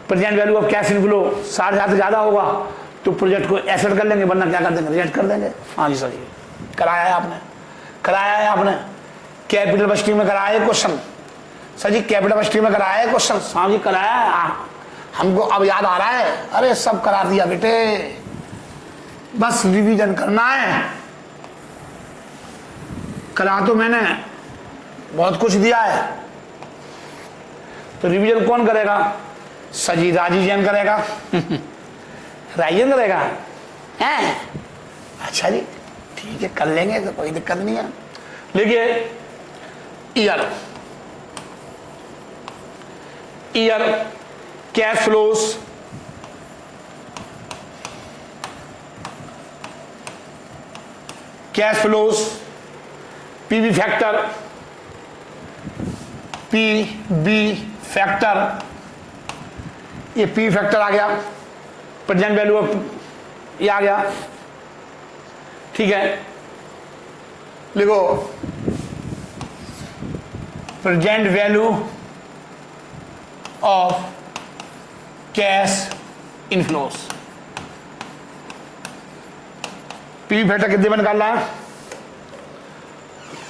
present value of cash inflow 60,000 से ज़्यादा होगा तो प्रोजेक्ट को एसेट कर लेंगे, वरना क्या कर देंगे, रिजेक्ट कर देंगे। हाँ जी सर, ये कराया है आपने, कराया है आपने, कैपिटल बजटिंग में कराया है क्वेश्चन सर जी, कैपिटल बजटिंग में कराया है क्वेश्चन। हाँ जी कराया है, हमको अब याद आ रहा है, अरे सब करा दिया बेटे, बस रिवीजन करना है। करा तो मैंने बहुत कुछ दिया है, तो रिवीजन कौन करेगा? सजी राजी जैन करेगा राजन करेगा हैं? अच्छा जी ठीक है, कर लेंगे, तो कोई दिक्कत नहीं है। देखिए year cash flows, cash flows, PV factor, ये पी फैक्टर आ गया, प्रेजेंट वैल्यू ऑफ ये आ गया, ठीक है, लिखो present value of cash inflows, P factor कितने में निकालना है?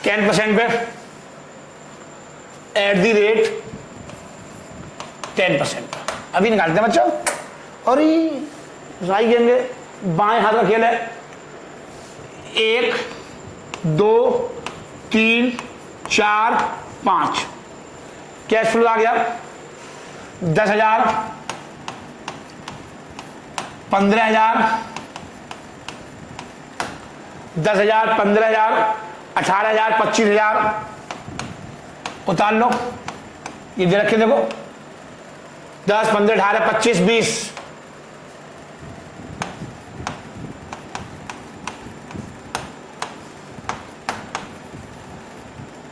10% पे एट द रेट 10%, अभी निकालते हैं बच्चों। और राई गेंगे, बाएं हाथ का खेल है, 1 2 3 4 5, कैश फ्लो आ गया 10,000, 15,000, 10,000, 15,000, 18,000, 25,000 उतार लो। ये दे रखे देखो 10, 15, 18, 25, 20।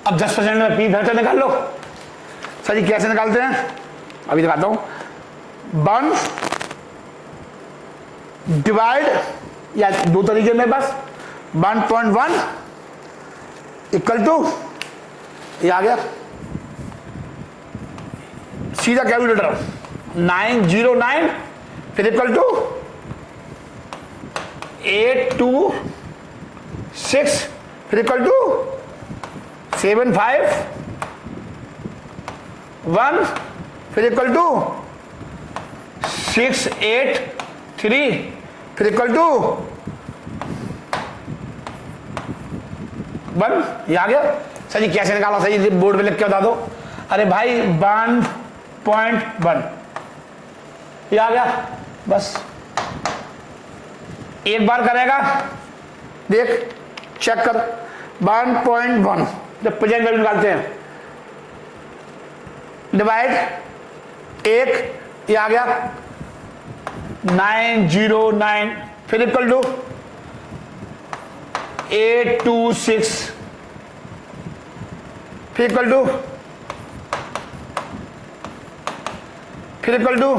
अब 10% में पी बेहतर निकाल लो। सर जी कैसे निकालते हैं अभी दिखाता हूं। 1 डिवाइड, या दो तरीके में बस, 1.1 इक्वल टू, ये आ गया सीधा कैलकुलेटर 909, फिर इक्वल टू 826, फिर इक्वल टू 751, फिर इक्वल टू 683, फिर इक्वल टू 1। ये आ गया। सर जी कैसे निकाला? सर जी बोर्ड पे लिख के बता दो। अरे भाई 1.1 ये आ गया। बस एक बार करेगा, देख चेक कर। 1.1 जब प्रेजेंट वैल्यू निकालते हैं, डिवाइड 1, ये आ गया 909, फिर इक्वल टू 826, फिर इक्वल टू, फिर इक्वल टू,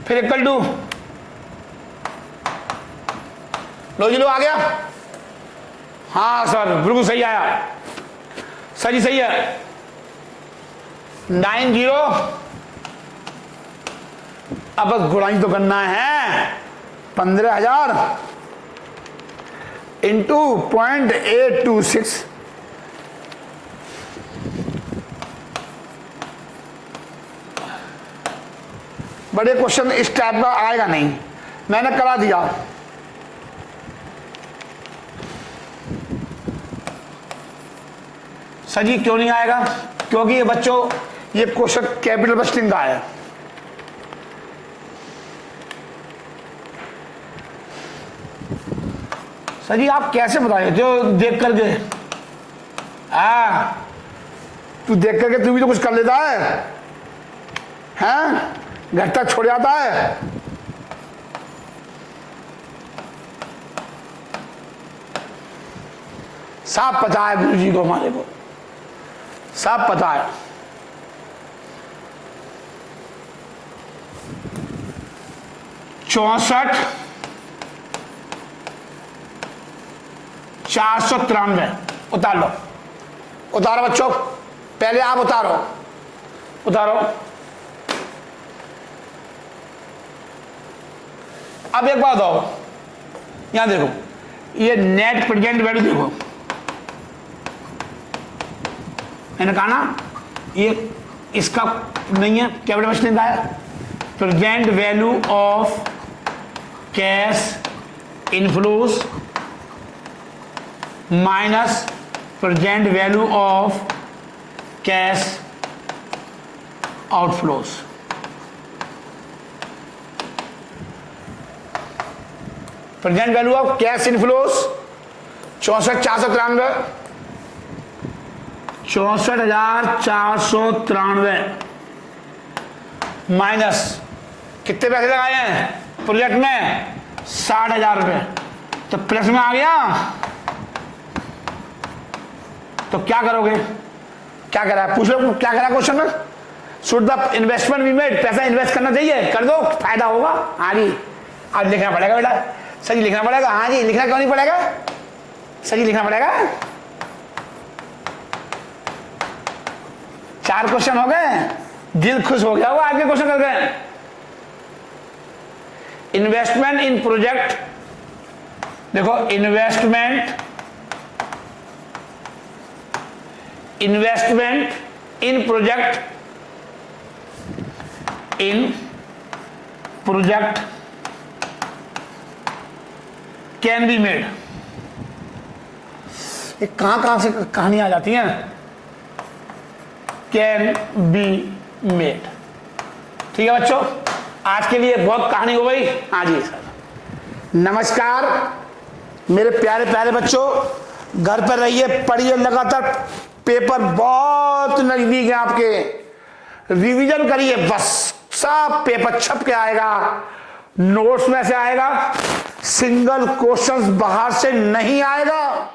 फिर इक्वल टू, लो जी लो आ गया। हाँ सर बिल्कुल सही आया। सर जी सही है। 90, अब बस गुणाई तो करना है। 15,000 इंटू 0.826, बड़े क्वेश्चन इस टाइप का आएगा नहीं, मैंने करा दिया। सर जी क्यों नहीं आएगा? क्योंकि ये बच्चों ये क्वेश्चन कैपिटल बस्टिंग का है। सर जी आप कैसे बताए जो देख करके? तू देख करके तू भी तो कुछ कर लेता है, हैं? घर तक छोड़ जाता है। सब पता है गुरु जी को, हमारे को सब पता है। चौसठ 493 उतार लो। उतारो बच्चों, पहले आप उतारो, उतारो। अब एक बात आओ, यहां देखो, ये नेट प्रेजेंट वैल्यू देखो, मैंने कहा ना ये इसका नहीं है, कैपिटल बस्टिंग का है। Present value of cash inflows minus present value of cash outflows. Present value of cash inflows 64,493, 64,493 minus कितने पैसे लगाए हैं प्रोजेक्ट में? 60,000 रुपये। तो प्लस में आ गया। तो क्या करोगे? क्या करा पूछ लो, क्या करा क्वेश्चन में? Should the investment be made? पैसा इन्वेस्ट करना चाहिए, कर दो, फायदा होगा। हाँ जी, अब लिखना पड़ेगा बेटा। सर जी लिखना पड़ेगा। हाँ जी, लिखना क्यों नहीं पड़ेगा? सर जी लिखना पड़ेगा। 4 क्वेश्चन हो गए, दिल खुश हो गया वो आगे क्वेश्चन कर गए। इन्वेस्टमेंट इन प्रोजेक्ट, देखो investment in project can be made. ये कहां से कहानी आ जाती है? Can be made. ठीक है बच्चों, आज के लिए बहुत कहानी हो गई। हाँ जी नमस्कार मेरे प्यारे प्यारे बच्चों, घर पर रहिए, पढ़िए लगातार, पेपर बहुत नजदीक है आपके, रिवीजन करिए बस, सब पेपर छप के आएगा, नोट्स में से आएगा, सिंगल क्वेश्चंस बाहर से नहीं आएगा।